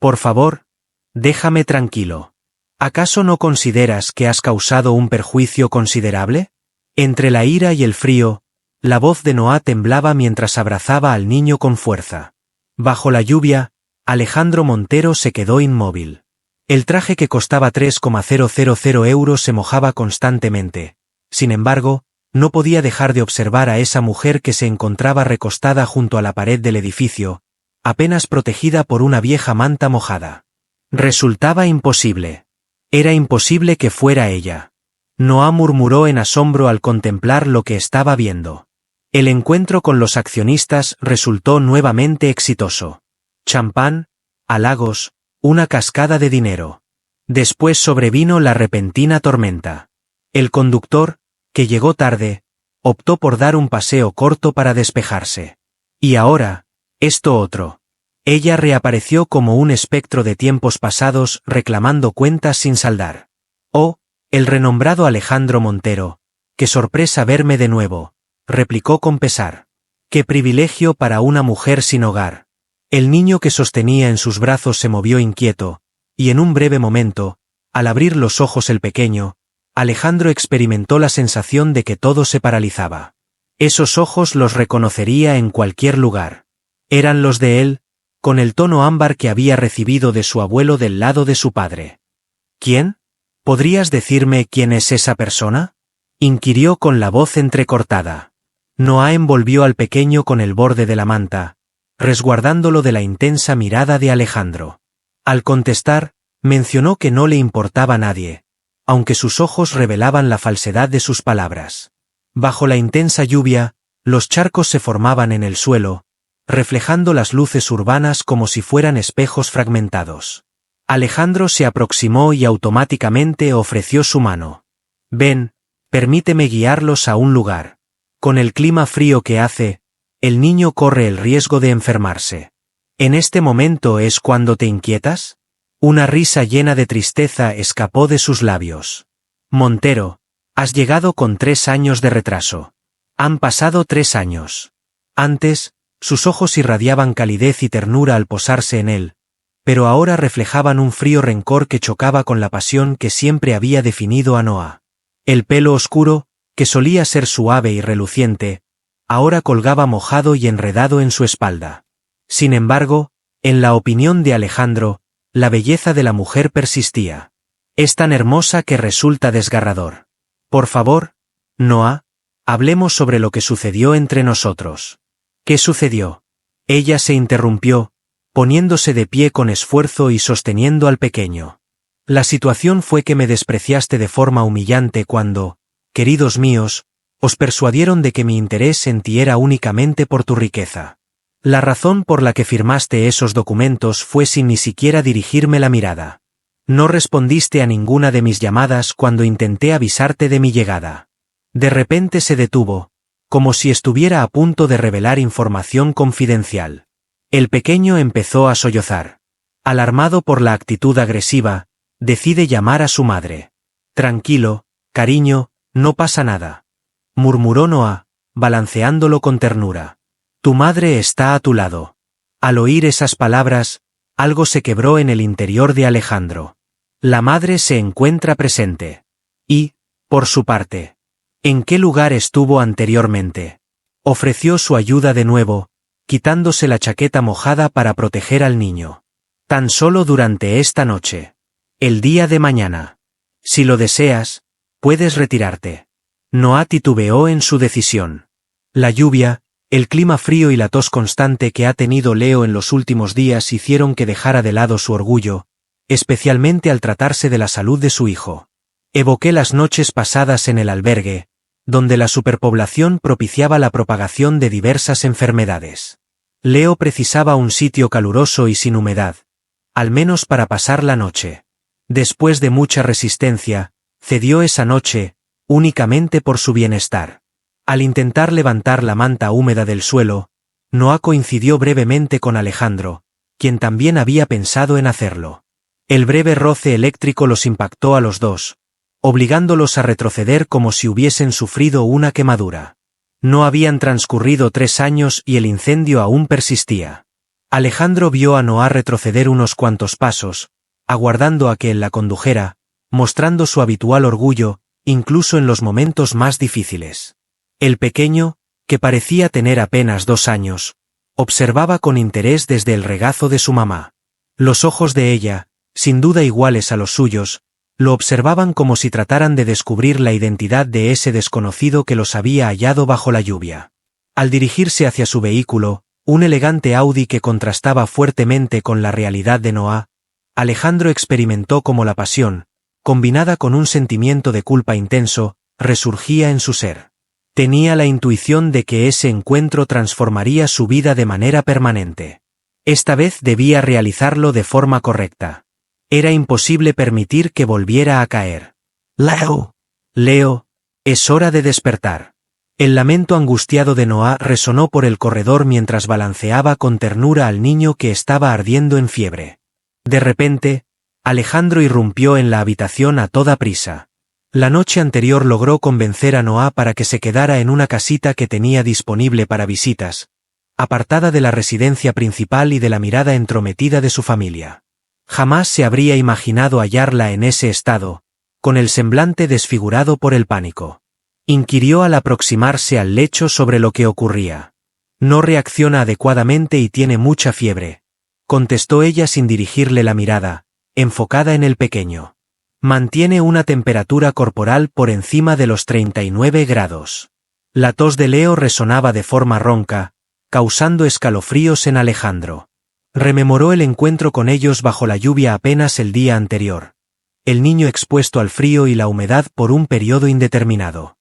Por favor, déjame tranquilo. ¿Acaso no consideras que has causado un perjuicio considerable? Entre la ira y el frío, la voz de Noah temblaba mientras abrazaba al niño con fuerza. Bajo la lluvia, Alejandro Montero se quedó inmóvil. El traje que costaba 3,000 euros se mojaba constantemente. Sin embargo, no podía dejar de observar a esa mujer que se encontraba recostada junto a la pared del edificio, apenas protegida por una vieja manta mojada. Resultaba imposible. Era imposible que fuera ella. Noah murmuró en asombro al contemplar lo que estaba viendo. El encuentro con los accionistas resultó nuevamente exitoso. Champán, halagos, una cascada de dinero. Después sobrevino la repentina tormenta. El conductor, que llegó tarde, optó por dar un paseo corto para despejarse. Y ahora, esto otro. Ella reapareció como un espectro de tiempos pasados reclamando cuentas sin saldar. Oh, el renombrado Alejandro Montero, qué sorpresa verme de nuevo, replicó con pesar. Qué privilegio para una mujer sin hogar. El niño que sostenía en sus brazos se movió inquieto, y en un breve momento, al abrir los ojos el pequeño, Alejandro experimentó la sensación de que todo se paralizaba. Esos ojos los reconocería en cualquier lugar. Eran los de él, con el tono ámbar que había recibido de su abuelo del lado de su padre. ¿Quién? ¿Podrías decirme quién es esa persona? Inquirió con la voz entrecortada. Noah envolvió al pequeño con el borde de la manta, resguardándolo de la intensa mirada de Alejandro. Al contestar, mencionó que no le importaba a nadie, aunque sus ojos revelaban la falsedad de sus palabras. Bajo la intensa lluvia, los charcos se formaban en el suelo, reflejando las luces urbanas como si fueran espejos fragmentados. Alejandro se aproximó y automáticamente ofreció su mano. Ven, permíteme guiarlos a un lugar. Con el clima frío que hace, el niño corre el riesgo de enfermarse. ¿En este momento es cuando te inquietas? Una risa llena de tristeza escapó de sus labios. Montero, has llegado con 3 años de retraso. Han pasado 3 años. Antes, sus ojos irradiaban calidez y ternura al posarse en él, pero ahora reflejaban un frío rencor que chocaba con la pasión que siempre había definido a Noah. El pelo oscuro, que solía ser suave y reluciente, ahora colgaba mojado y enredado en su espalda. Sin embargo, en la opinión de Alejandro, la belleza de la mujer persistía. Es tan hermosa que resulta desgarrador. Por favor, Noah, hablemos sobre lo que sucedió entre nosotros. ¿Qué sucedió? Ella se interrumpió, poniéndose de pie con esfuerzo y sosteniendo al pequeño. La situación fue que me despreciaste de forma humillante cuando, queridos míos, os persuadieron de que mi interés en ti era únicamente por tu riqueza. La razón por la que firmaste esos documentos fue sin ni siquiera dirigirme la mirada. No respondiste a ninguna de mis llamadas cuando intenté avisarte de mi llegada. De repente se detuvo, como si estuviera a punto de revelar información confidencial. El pequeño empezó a sollozar. Alarmado por la actitud agresiva, decide llamar a su madre. Tranquilo, cariño, no pasa nada, murmuró Noah, balanceándolo con ternura. Tu madre está a tu lado. Al oír esas palabras, algo se quebró en el interior de Alejandro. La madre se encuentra presente. Y, por su parte, ¿en qué lugar estuvo anteriormente? Ofreció su ayuda de nuevo, quitándose la chaqueta mojada para proteger al niño. Tan solo durante esta noche. El día de mañana. Si lo deseas, puedes retirarte. Noah titubeó en su decisión. La lluvia, el clima frío y la tos constante que ha tenido Leo en los últimos días hicieron que dejara de lado su orgullo, especialmente al tratarse de la salud de su hijo. Evoqué las noches pasadas en el albergue, donde la superpoblación propiciaba la propagación de diversas enfermedades. Leo precisaba un sitio caluroso y sin humedad, al menos para pasar la noche. Después de mucha resistencia, cedió esa noche, únicamente por su bienestar. Al intentar levantar la manta húmeda del suelo, Noah coincidió brevemente con Alejandro, quien también había pensado en hacerlo. El breve roce eléctrico los impactó a los dos, obligándolos a retroceder como si hubiesen sufrido una quemadura. No habían transcurrido 3 años y el incendio aún persistía. Alejandro vio a Noah retroceder unos cuantos pasos, aguardando a que él la condujera, mostrando su habitual orgullo, incluso en los momentos más difíciles. El pequeño, que parecía tener apenas 2 años, observaba con interés desde el regazo de su mamá. Los ojos de ella, sin duda iguales a los suyos, lo observaban como si trataran de descubrir la identidad de ese desconocido que los había hallado bajo la lluvia. Al dirigirse hacia su vehículo, un elegante Audi que contrastaba fuertemente con la realidad de Noah, Alejandro experimentó como la pasión, combinada con un sentimiento de culpa intenso, resurgía en su ser. Tenía la intuición de que ese encuentro transformaría su vida de manera permanente. Esta vez debía realizarlo de forma correcta. Era imposible permitir que volviera a caer. Leo, es hora de despertar. El lamento angustiado de Noah resonó por el corredor mientras balanceaba con ternura al niño que estaba ardiendo en fiebre. De repente, Alejandro irrumpió en la habitación a toda prisa. La noche anterior logró convencer a Noah para que se quedara en una casita que tenía disponible para visitas, apartada de la residencia principal y de la mirada entrometida de su familia. Jamás se habría imaginado hallarla en ese estado, con el semblante desfigurado por el pánico. Inquirió al aproximarse al lecho sobre lo que ocurría. No reacciona adecuadamente y tiene mucha fiebre, contestó ella sin dirigirle la mirada, enfocada en el pequeño. Mantiene una temperatura corporal por encima de los 39 grados. La tos de Leo resonaba de forma ronca, causando escalofríos en Alejandro. Rememoró el encuentro con ellos bajo la lluvia apenas el día anterior. El niño expuesto al frío y la humedad por un periodo indeterminado.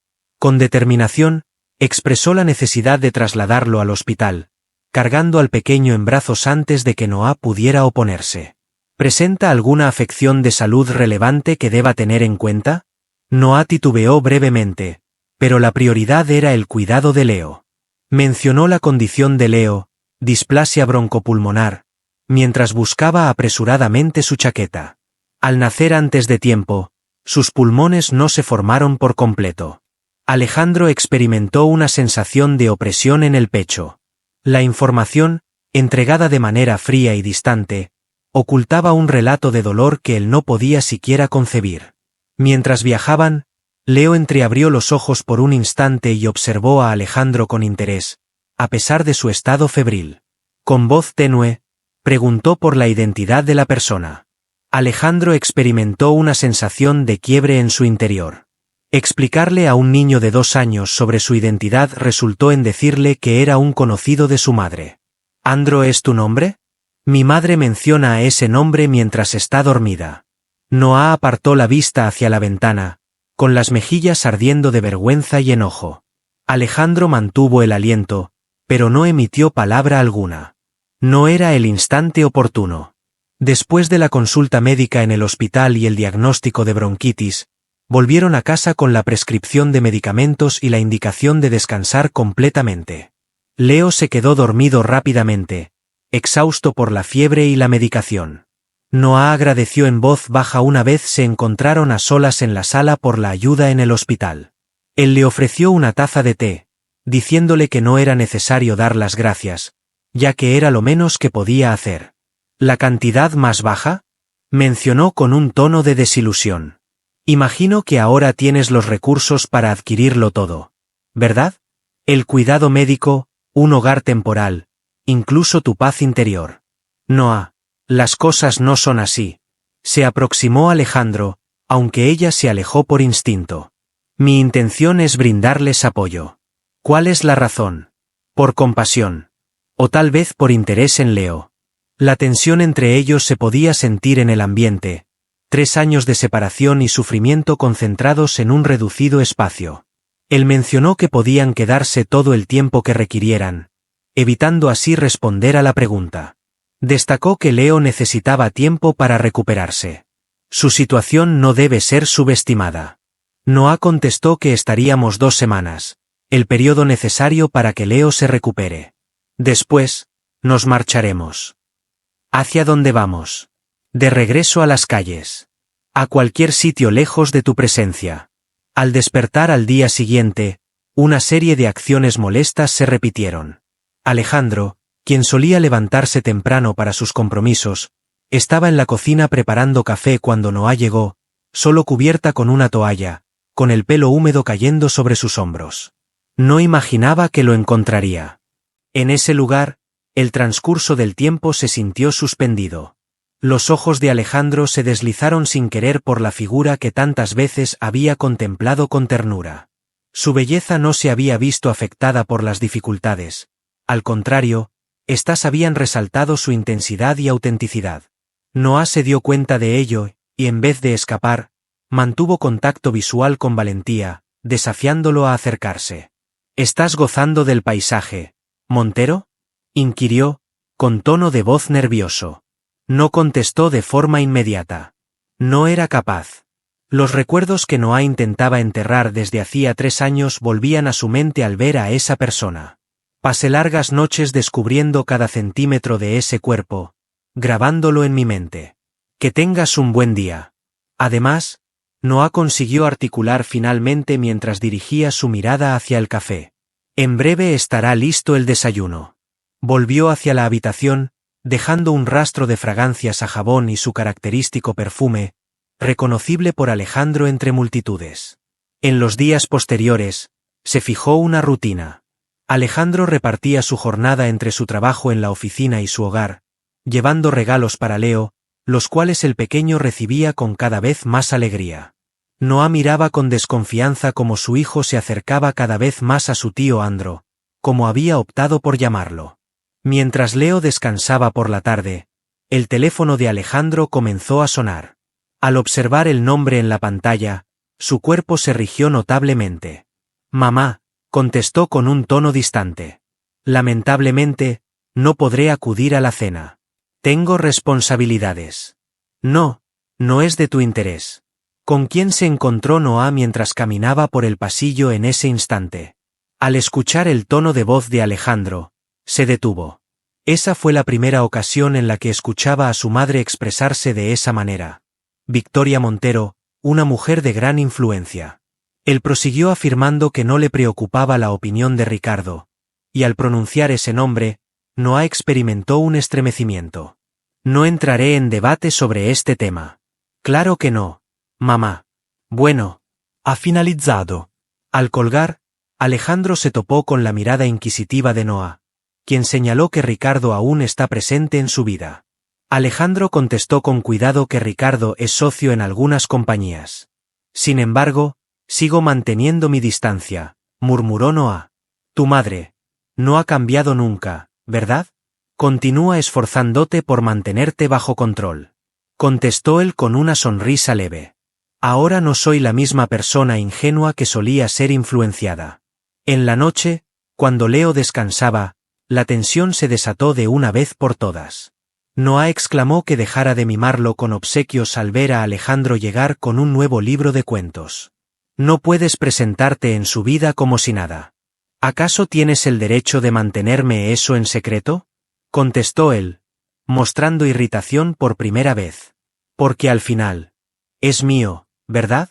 Con determinación, expresó la necesidad de trasladarlo al hospital, cargando al pequeño en brazos antes de que Noah pudiera oponerse. ¿Presenta alguna afección de salud relevante que deba tener en cuenta? Noah titubeó brevemente, pero la prioridad era el cuidado de Leo. Mencionó la condición de Leo, displasia broncopulmonar, mientras buscaba apresuradamente su chaqueta. Al nacer antes de tiempo, sus pulmones no se formaron por completo. Alejandro experimentó una sensación de opresión en el pecho. La información, entregada de manera fría y distante, ocultaba un relato de dolor que él no podía siquiera concebir. Mientras viajaban, Leo entreabrió los ojos por un instante y observó a Alejandro con interés, a pesar de su estado febril. Con voz tenue, preguntó por la identidad de la persona. Alejandro experimentó una sensación de quiebre en su interior. Explicarle a un niño de 2 años sobre su identidad resultó en decirle que era un conocido de su madre. ¿Andro es tu nombre? Mi madre menciona a ese nombre mientras está dormida. Noah apartó la vista hacia la ventana, con las mejillas ardiendo de vergüenza y enojo. Alejandro mantuvo el aliento, pero no emitió palabra alguna. No era el instante oportuno. Después de la consulta médica en el hospital y el diagnóstico de bronquitis, volvieron a casa con la prescripción de medicamentos y la indicación de descansar completamente. Leo se quedó dormido rápidamente, exhausto por la fiebre y la medicación. Noah agradeció en voz baja una vez se encontraron a solas en la sala por la ayuda en el hospital. Él le ofreció una taza de té, diciéndole que no era necesario dar las gracias, ya que era lo menos que podía hacer. ¿La cantidad más baja? Mencionó con un tono de desilusión. Imagino que ahora tienes los recursos para adquirirlo todo, ¿verdad? El cuidado médico, un hogar temporal, incluso tu paz interior. Noah, las cosas no son así. Se aproximó Alejandro, aunque ella se alejó por instinto. Mi intención es brindarles apoyo. ¿Cuál es la razón? Por compasión. O tal vez por interés en Leo. La tensión entre ellos se podía sentir en el ambiente. 3 años de separación y sufrimiento concentrados en un reducido espacio. Él mencionó que podían quedarse todo el tiempo que requirieran, evitando así responder a la pregunta. Destacó que Leo necesitaba tiempo para recuperarse. Su situación no debe ser subestimada. Noah contestó que estaríamos 2 semanas, el periodo necesario para que Leo se recupere. Después, nos marcharemos. ¿Hacia dónde vamos? De regreso a las calles. A cualquier sitio lejos de tu presencia. Al despertar al día siguiente, una serie de acciones molestas se repitieron. Alejandro, quien solía levantarse temprano para sus compromisos, estaba en la cocina preparando café cuando Noah llegó, solo cubierta con una toalla, con el pelo húmedo cayendo sobre sus hombros. No imaginaba que lo encontraría. En ese lugar, el transcurso del tiempo se sintió suspendido. Los ojos de Alejandro se deslizaron sin querer por la figura que tantas veces había contemplado con ternura. Su belleza no se había visto afectada por las dificultades. Al contrario, éstas habían resaltado su intensidad y autenticidad. Noah se dio cuenta de ello, y en vez de escapar, mantuvo contacto visual con valentía, desafiándolo a acercarse. ¿Estás gozando del paisaje, Montero?, inquirió, con tono de voz nervioso. No contestó de forma inmediata. No era capaz. Los recuerdos que Noah intentaba enterrar desde hacía 3 años volvían a su mente al ver a esa persona. Pasé largas noches descubriendo cada centímetro de ese cuerpo, grabándolo en mi mente. Que tengas un buen día. Además, Noah consiguió articular finalmente mientras dirigía su mirada hacia el café. En breve estará listo el desayuno. Volvió hacia la habitación, dejando un rastro de fragancias a jabón y su característico perfume, reconocible por Alejandro entre multitudes. En los días posteriores, se fijó una rutina. Alejandro repartía su jornada entre su trabajo en la oficina y su hogar, llevando regalos para Leo, los cuales el pequeño recibía con cada vez más alegría. Noah miraba con desconfianza como su hijo se acercaba cada vez más a su tío Andro, como había optado por llamarlo. Mientras Leo descansaba por la tarde, el teléfono de Alejandro comenzó a sonar. Al observar el nombre en la pantalla, su cuerpo se rigió notablemente. «Mamá», contestó con un tono distante. «Lamentablemente, no podré acudir a la cena. Tengo responsabilidades». «No, no es de tu interés». ¿Con quién se encontró Noah mientras caminaba por el pasillo en ese instante? Al escuchar el tono de voz de Alejandro, se detuvo. Esa fue la primera ocasión en la que escuchaba a su madre expresarse de esa manera. Victoria Montero, una mujer de gran influencia. Él prosiguió afirmando que no le preocupaba la opinión de Ricardo, y al pronunciar ese nombre, Noah experimentó un estremecimiento. No entraré en debate sobre este tema. Claro que no, mamá. Bueno, ha finalizado. Al colgar, Alejandro se topó con la mirada inquisitiva de Noah, quien señaló que Ricardo aún está presente en su vida. Alejandro contestó con cuidado que Ricardo es socio en algunas compañías. Sin embargo, sigo manteniendo mi distancia, murmuró Noah. Tu madre no ha cambiado nunca, ¿verdad? Continúa esforzándote por mantenerte bajo control. Contestó él con una sonrisa leve. Ahora no soy la misma persona ingenua que solía ser influenciada. En la noche, cuando Leo descansaba, la tensión se desató de una vez por todas. Noah exclamó que dejara de mimarlo con obsequios al ver a Alejandro llegar con un nuevo libro de cuentos. No puedes presentarte en su vida como si nada. ¿Acaso tienes el derecho de mantenerme eso en secreto? Contestó él, mostrando irritación por primera vez. Porque al final, es mío, ¿verdad?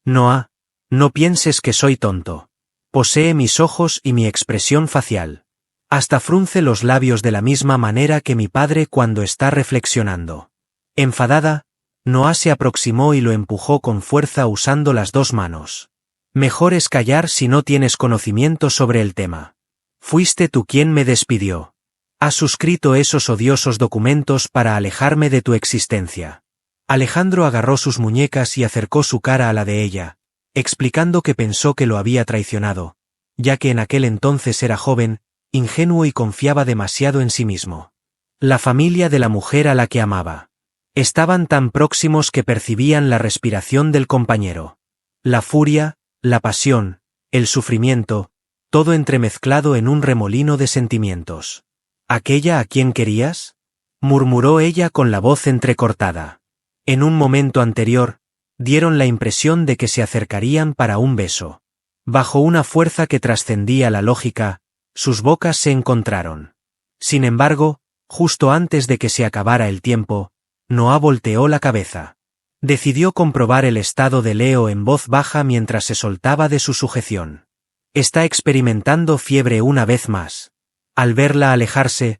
Noah, no pienses que soy tonto. Posee mis ojos y mi expresión facial. Hasta frunce los labios de la misma manera que mi padre cuando está reflexionando. Enfadada, Noah se aproximó y lo empujó con fuerza usando las 2 manos. Mejor es callar si no tienes conocimiento sobre el tema. Fuiste tú quien me despidió. Has suscrito esos odiosos documentos para alejarme de tu existencia. Alejandro agarró sus muñecas y acercó su cara a la de ella, explicando que pensó que lo había traicionado, ya que en aquel entonces era joven, ingenuo y confiaba demasiado en sí mismo. La familia de la mujer a la que amaba. Estaban tan próximos que percibían la respiración del compañero. La furia, la pasión, el sufrimiento, todo entremezclado en un remolino de sentimientos. ¿Aquella a quien querías?, murmuró ella con la voz entrecortada. En un momento anterior, dieron la impresión de que se acercarían para un beso. Bajo una fuerza que trascendía la lógica, sus bocas se encontraron. Sin embargo, justo antes de que se acabara el tiempo, Noah volteó la cabeza. Decidió comprobar el estado de Leo en voz baja mientras se soltaba de su sujeción. Está experimentando fiebre una vez más. Al verla alejarse,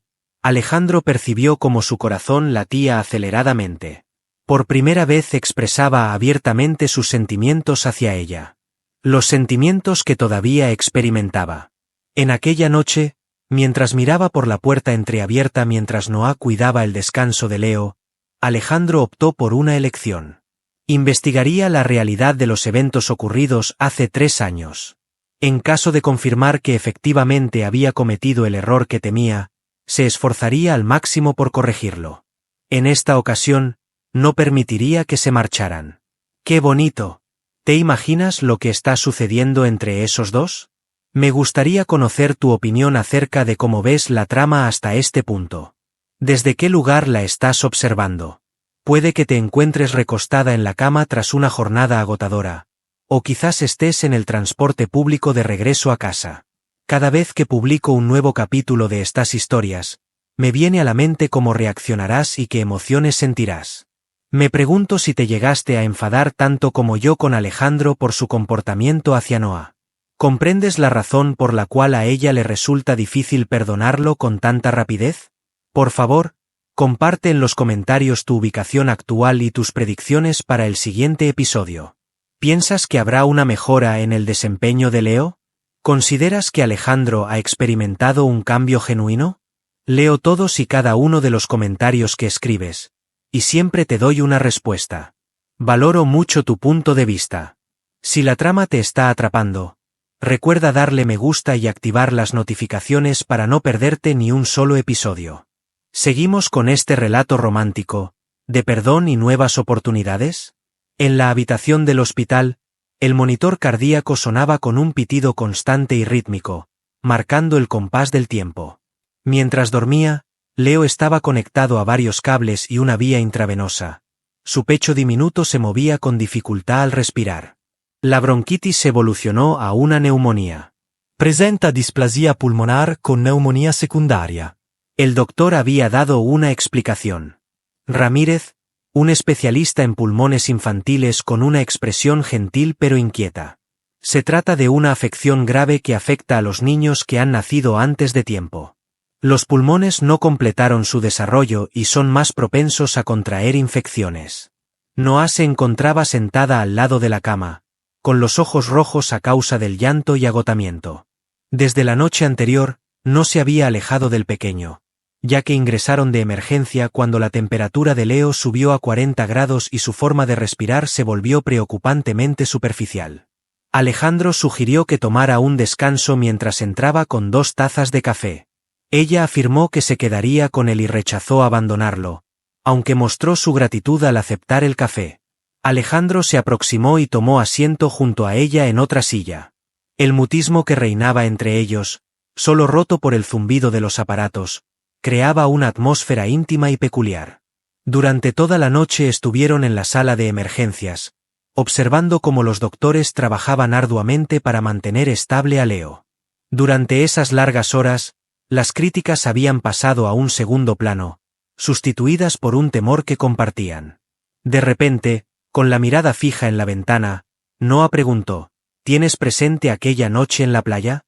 Alejandro percibió como su corazón latía aceleradamente. Por primera vez expresaba abiertamente sus sentimientos hacia ella. Los sentimientos que todavía experimentaba. En aquella noche, mientras miraba por la puerta entreabierta mientras Noah cuidaba el descanso de Leo, Alejandro optó por una elección. Investigaría la realidad de los eventos ocurridos hace 3 años. En caso de confirmar que efectivamente había cometido el error que temía, se esforzaría al máximo por corregirlo. En esta ocasión, no permitiría que se marcharan. ¡Qué bonito! ¿Te imaginas lo que está sucediendo entre esos dos? Me gustaría conocer tu opinión acerca de cómo ves la trama hasta este punto. ¿Desde qué lugar la estás observando? Puede que te encuentres recostada en la cama tras una jornada agotadora, o quizás estés en el transporte público de regreso a casa. Cada vez que publico un nuevo capítulo de estas historias, me viene a la mente cómo reaccionarás y qué emociones sentirás. Me pregunto si te llegaste a enfadar tanto como yo con Alejandro por su comportamiento hacia Noah. ¿Comprendes la razón por la cual a ella le resulta difícil perdonarlo con tanta rapidez? Por favor, comparte en los comentarios tu ubicación actual y tus predicciones para el siguiente episodio. ¿Piensas que habrá una mejora en el desempeño de Leo? ¿Consideras que Alejandro ha experimentado un cambio genuino? Leo todos y cada uno de los comentarios que escribes, y siempre te doy una respuesta. Valoro mucho tu punto de vista. Si la trama te está atrapando, recuerda darle me gusta y activar las notificaciones para no perderte ni un solo episodio. ¿Seguimos con este relato romántico, de perdón y nuevas oportunidades? En la habitación del hospital, el monitor cardíaco sonaba con un pitido constante y rítmico, marcando el compás del tiempo. Mientras dormía, Leo estaba conectado a varios cables y una vía intravenosa. Su pecho diminuto se movía con dificultad al respirar. La bronquitis evolucionó a una neumonía. Presenta displasia pulmonar con neumonía secundaria. El doctor había dado una explicación. Ramírez, un especialista en pulmones infantiles con una expresión gentil pero inquieta. Se trata de una afección grave que afecta a los niños que han nacido antes de tiempo. Los pulmones no completaron su desarrollo y son más propensos a contraer infecciones. Noah se encontraba sentada al lado de la cama, con los ojos rojos a causa del llanto y agotamiento. Desde la noche anterior, no se había alejado del pequeño, ya que ingresaron de emergencia cuando la temperatura de Leo subió a 40 grados y su forma de respirar se volvió preocupantemente superficial. Alejandro sugirió que tomara un descanso mientras entraba con 2 tazas de café. Ella afirmó que se quedaría con él y rechazó abandonarlo, aunque mostró su gratitud al aceptar el café. Alejandro se aproximó y tomó asiento junto a ella en otra silla. El mutismo que reinaba entre ellos, solo roto por el zumbido de los aparatos, creaba una atmósfera íntima y peculiar. Durante toda la noche estuvieron en la sala de emergencias, observando cómo los doctores trabajaban arduamente para mantener estable a Leo. Durante esas largas horas, las críticas habían pasado a un segundo plano, sustituidas por un temor que compartían. De repente, con la mirada fija en la ventana, Noah preguntó, ¿tienes presente aquella noche en la playa?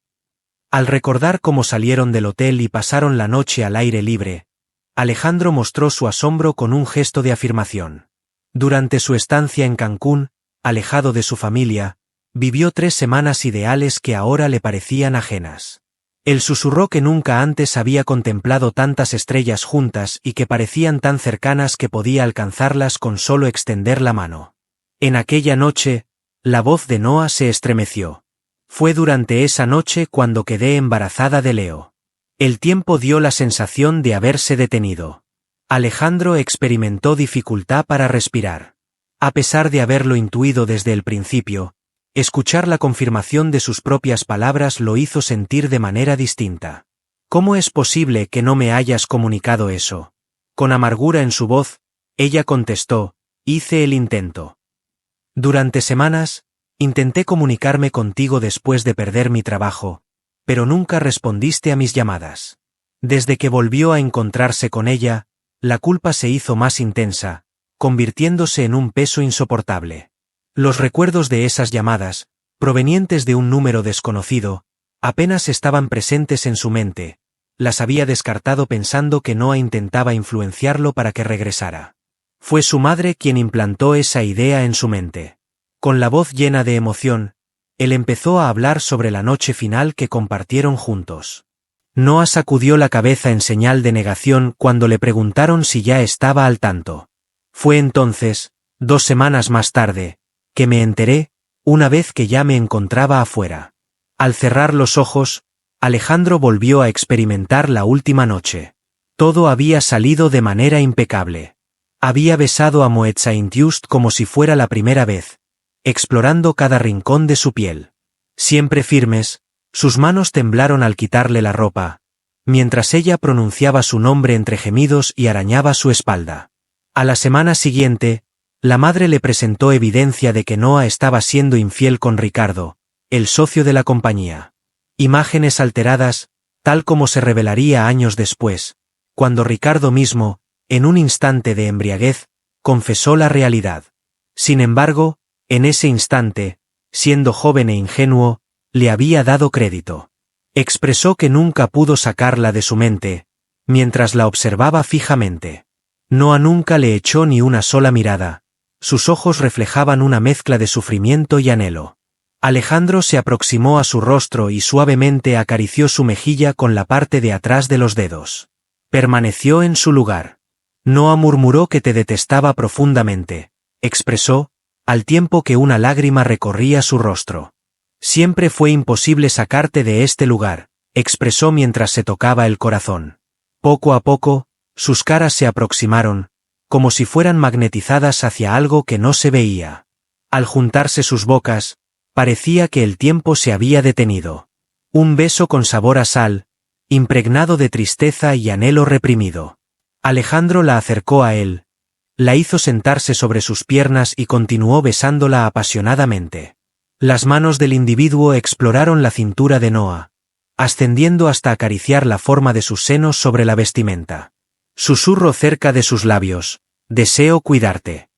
Al recordar cómo salieron del hotel y pasaron la noche al aire libre, Alejandro mostró su asombro con un gesto de afirmación. Durante su estancia en Cancún, alejado de su familia, vivió 3 semanas ideales que ahora le parecían ajenas. Él susurró que nunca antes había contemplado tantas estrellas juntas y que parecían tan cercanas que podía alcanzarlas con solo extender la mano. En aquella noche, la voz de Noah se estremeció. Fue durante esa noche cuando quedé embarazada de Leo. El tiempo dio la sensación de haberse detenido. Alejandro experimentó dificultad para respirar. A pesar de haberlo intuido desde el principio, escuchar la confirmación de sus propias palabras lo hizo sentir de manera distinta. ¿Cómo es posible que no me hayas comunicado eso? Con amargura en su voz, ella contestó, hice el intento. Durante semanas, intenté comunicarme contigo después de perder mi trabajo, pero nunca respondiste a mis llamadas. Desde que volvió a encontrarse con ella, la culpa se hizo más intensa, convirtiéndose en un peso insoportable. Los recuerdos de esas llamadas, provenientes de un número desconocido, apenas estaban presentes en su mente. las había descartado pensando que Noah intentaba influenciarlo para que regresara. Fue su madre quien implantó esa idea en su mente. Con la voz llena de emoción, él empezó a hablar sobre la noche final que compartieron juntos. Noah sacudió la cabeza en señal de negación cuando le preguntaron si ya estaba al tanto. Fue entonces, 2 semanas más tarde, que me enteré, una vez que ya me encontraba afuera. Al cerrar los ojos, Alejandro volvió a experimentar la última noche. Todo había salido de manera impecable. Había besado a Moetzaintjust como si fuera la primera vez, explorando cada rincón de su piel. Siempre firmes, sus manos temblaron al quitarle la ropa, mientras ella pronunciaba su nombre entre gemidos y arañaba su espalda. A la semana siguiente, la madre le presentó evidencia de que Noah estaba siendo infiel con Ricardo, el socio de la compañía. Imágenes alteradas, tal como se revelaría años después, cuando Ricardo mismo, en un instante de embriaguez, confesó la realidad. Sin embargo, en ese instante, siendo joven e ingenuo, le había dado crédito. Expresó que nunca pudo sacarla de su mente, mientras la observaba fijamente. Noah nunca le echó ni una sola mirada. Sus ojos reflejaban una mezcla de sufrimiento y anhelo. Alejandro se aproximó a su rostro y suavemente acarició su mejilla con la parte de atrás de los dedos. Permaneció en su lugar. Noah murmuró que te detestaba profundamente, expresó, al tiempo que una lágrima recorría su rostro. Siempre fue imposible sacarte de este lugar, expresó mientras se tocaba el corazón. Poco a poco, sus caras se aproximaron, como si fueran magnetizadas hacia algo que no se veía. Al juntarse sus bocas, parecía que el tiempo se había detenido. Un beso con sabor a sal, impregnado de tristeza y anhelo reprimido. Alejandro la acercó a él, la hizo sentarse sobre sus piernas y continuó besándola apasionadamente. Las manos del individuo exploraron la cintura de Noah, ascendiendo hasta acariciar la forma de sus senos sobre la vestimenta. Susurró cerca de sus labios, deseo cuidarte.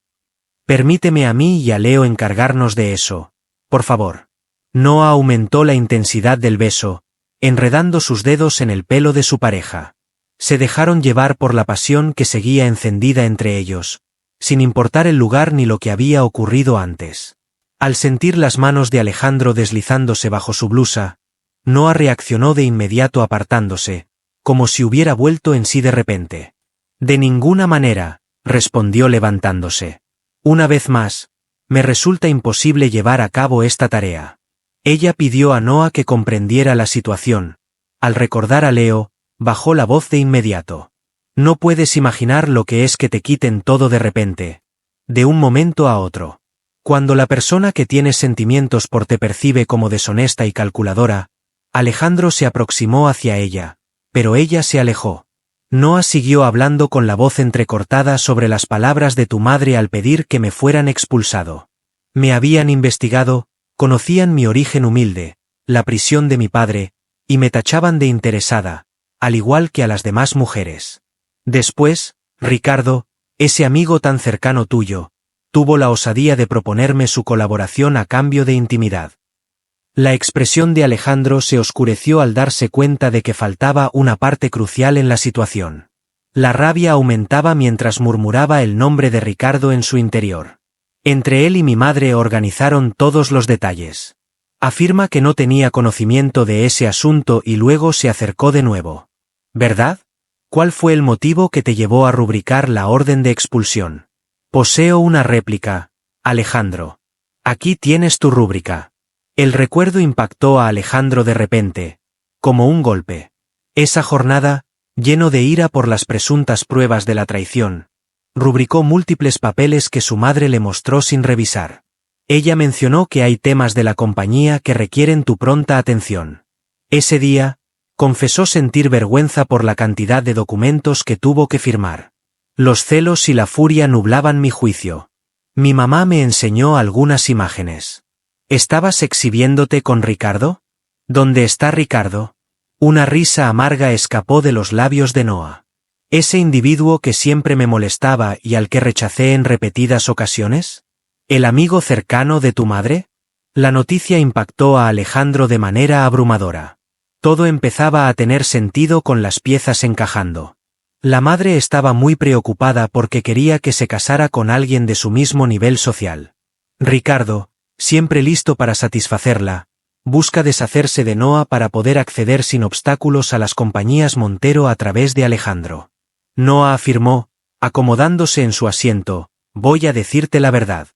Permíteme a mí y a Leo encargarnos de eso, por favor. Noah aumentó la intensidad del beso, enredando sus dedos en el pelo de su pareja. Se dejaron llevar por la pasión que seguía encendida entre ellos, sin importar el lugar ni lo que había ocurrido antes. Al sentir las manos de Alejandro deslizándose bajo su blusa, Noah reaccionó de inmediato apartándose, como si hubiera vuelto en sí de repente. De ninguna manera, respondió levantándose. Una vez más, me resulta imposible llevar a cabo esta tarea. Ella pidió a Noah que comprendiera la situación. Al recordar a Leo, bajó la voz de inmediato. No puedes imaginar lo que es que te quiten todo de repente, de un momento a otro. Cuando la persona que tienes sentimientos por te percibe como deshonesta y calculadora, Alejandro se aproximó hacia ella, pero ella se alejó. Noah siguió hablando con la voz entrecortada sobre las palabras de tu madre al pedir que me fueran expulsado. Me habían investigado, conocían mi origen humilde, la prisión de mi padre, y me tachaban de interesada, al igual que a las demás mujeres. Después, Ricardo, ese amigo tan cercano tuyo, tuvo la osadía de proponerme su colaboración a cambio de intimidad. La expresión de Alejandro se oscureció al darse cuenta de que faltaba una parte crucial en la situación. La rabia aumentaba mientras murmuraba el nombre de Ricardo en su interior. Entre él y mi madre organizaron todos los detalles. Afirma que no tenía conocimiento de ese asunto y luego se acercó de nuevo. ¿Verdad? ¿Cuál fue el motivo que te llevó a rubricar la orden de expulsión? Poseo una réplica, Alejandro. Aquí tienes tu rúbrica. El recuerdo impactó a Alejandro de repente, como un golpe. Esa jornada, lleno de ira por las presuntas pruebas de la traición, rubricó múltiples papeles que su madre le mostró sin revisar. Ella mencionó que hay temas de la compañía que requieren tu pronta atención. Ese día, confesó sentir vergüenza por la cantidad de documentos que tuvo que firmar. Los celos y la furia nublaban mi juicio. Mi mamá me enseñó algunas imágenes. ¿Estabas exhibiéndote con Ricardo? ¿Dónde está Ricardo? Una risa amarga escapó de los labios de Noah. ¿Ese individuo que siempre me molestaba y al que rechacé en repetidas ocasiones? ¿El amigo cercano de tu madre? La noticia impactó a Alejandro de manera abrumadora. Todo empezaba a tener sentido con las piezas encajando. La madre estaba muy preocupada porque quería que se casara con alguien de su mismo nivel social. Ricardo, siempre listo para satisfacerla, busca deshacerse de Noah para poder acceder sin obstáculos a las compañías Montero a través de Alejandro. Noah afirmó, acomodándose en su asiento, voy a decirte la verdad.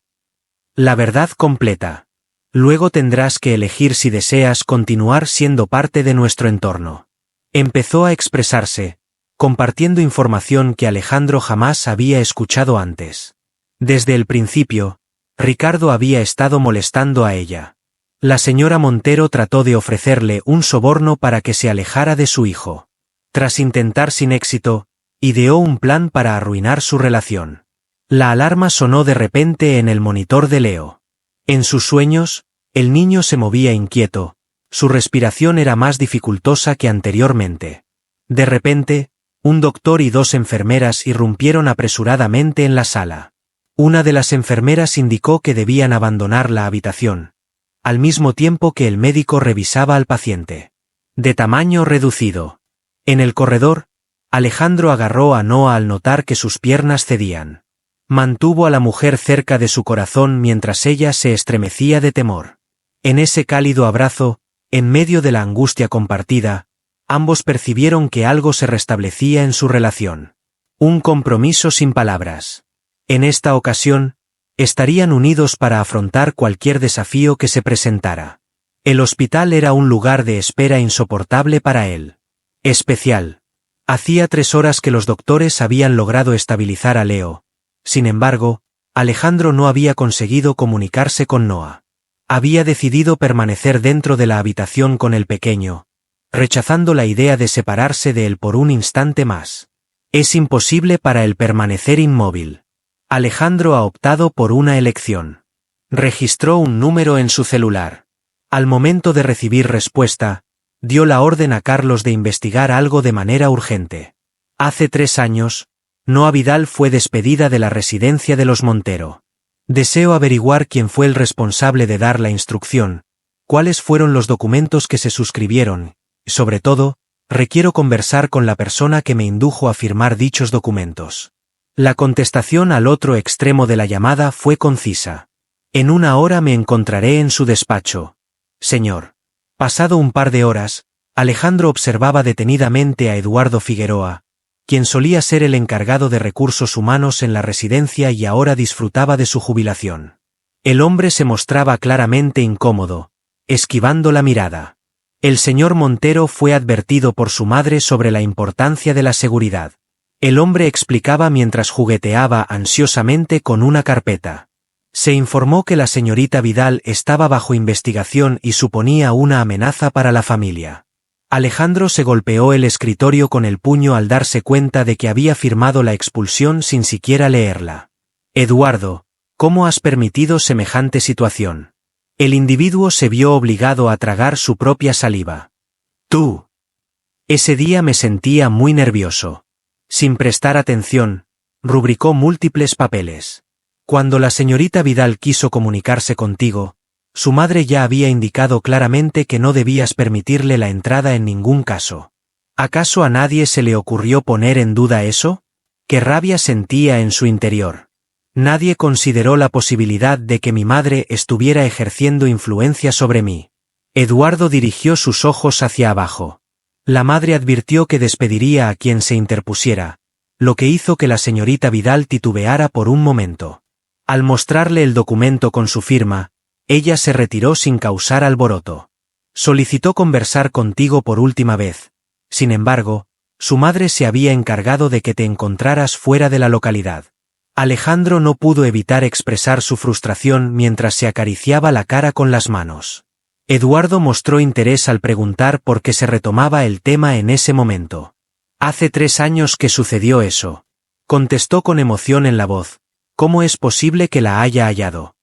La verdad completa. Luego tendrás que elegir si deseas continuar siendo parte de nuestro entorno. Empezó a expresarse, compartiendo información que Alejandro jamás había escuchado antes. Desde el principio, Ricardo había estado molestando a ella. La señora Montero trató de ofrecerle un soborno para que se alejara de su hijo. Tras intentar sin éxito, ideó un plan para arruinar su relación. La alarma sonó de repente en el monitor de Leo. En sus sueños, el niño se movía inquieto, su respiración era más dificultosa que anteriormente. De repente, un doctor y 2 enfermeras irrumpieron apresuradamente en la sala. Una de las enfermeras indicó que debían abandonar la habitación, al mismo tiempo que el médico revisaba al paciente. De tamaño reducido. En el corredor, Alejandro agarró a Noah al notar que sus piernas cedían. Mantuvo a la mujer cerca de su corazón mientras ella se estremecía de temor. En ese cálido abrazo, en medio de la angustia compartida, ambos percibieron que algo se restablecía en su relación. Un compromiso sin palabras. En esta ocasión, estarían unidos para afrontar cualquier desafío que se presentara. El hospital era un lugar de espera insoportable para él. Especial. Hacía 3 horas que los doctores habían logrado estabilizar a Leo. Sin embargo, Alejandro no había conseguido comunicarse con Noah. Había decidido permanecer dentro de la habitación con el pequeño, rechazando la idea de separarse de él por un instante más. Es imposible para él permanecer inmóvil. Alejandro ha optado por una elección. Registró un número en su celular. Al momento de recibir respuesta, dio la orden a Carlos de investigar algo de manera urgente. Hace 3 años, Noah Vidal fue despedida de la residencia de los Montero. Deseo averiguar quién fue el responsable de dar la instrucción, cuáles fueron los documentos que se suscribieron, y sobre todo, requiero conversar con la persona que me indujo a firmar dichos documentos. La contestación al otro extremo de la llamada fue concisa. En 1 hora me encontraré en su despacho. Señor. Pasado un par de horas, Alejandro observaba detenidamente a Eduardo Figueroa, quien solía ser el encargado de recursos humanos en la residencia y ahora disfrutaba de su jubilación. El hombre se mostraba claramente incómodo, esquivando la mirada. El señor Montero fue advertido por su madre sobre la importancia de la seguridad. El hombre explicaba mientras jugueteaba ansiosamente con una carpeta. Se informó que la señorita Vidal estaba bajo investigación y suponía una amenaza para la familia. Alejandro se golpeó el escritorio con el puño al darse cuenta de que había firmado la expulsión sin siquiera leerla. Eduardo, ¿cómo has permitido semejante situación? El individuo se vio obligado a tragar su propia saliva. Tú. Ese día me sentía muy nervioso. Sin prestar atención, rubricó múltiples papeles. Cuando la señorita Vidal quiso comunicarse contigo, su madre ya había indicado claramente que no debías permitirle la entrada en ningún caso. ¿Acaso a nadie se le ocurrió poner en duda eso? ¿Qué rabia sentía en su interior? Nadie consideró la posibilidad de que mi madre estuviera ejerciendo influencia sobre mí. Eduardo dirigió sus ojos hacia abajo. La madre advirtió que despediría a quien se interpusiera, lo que hizo que la señorita Vidal titubeara por un momento. Al mostrarle el documento con su firma, ella se retiró sin causar alboroto. Solicitó conversar contigo por última vez. Sin embargo, su madre se había encargado de que te encontraras fuera de la localidad. Alejandro no pudo evitar expresar su frustración mientras se acariciaba la cara con las manos. Eduardo mostró interés al preguntar por qué se retomaba el tema en ese momento. Hace 3 años que sucedió eso. Contestó con emoción en la voz. ¿Cómo es posible que la haya hallado?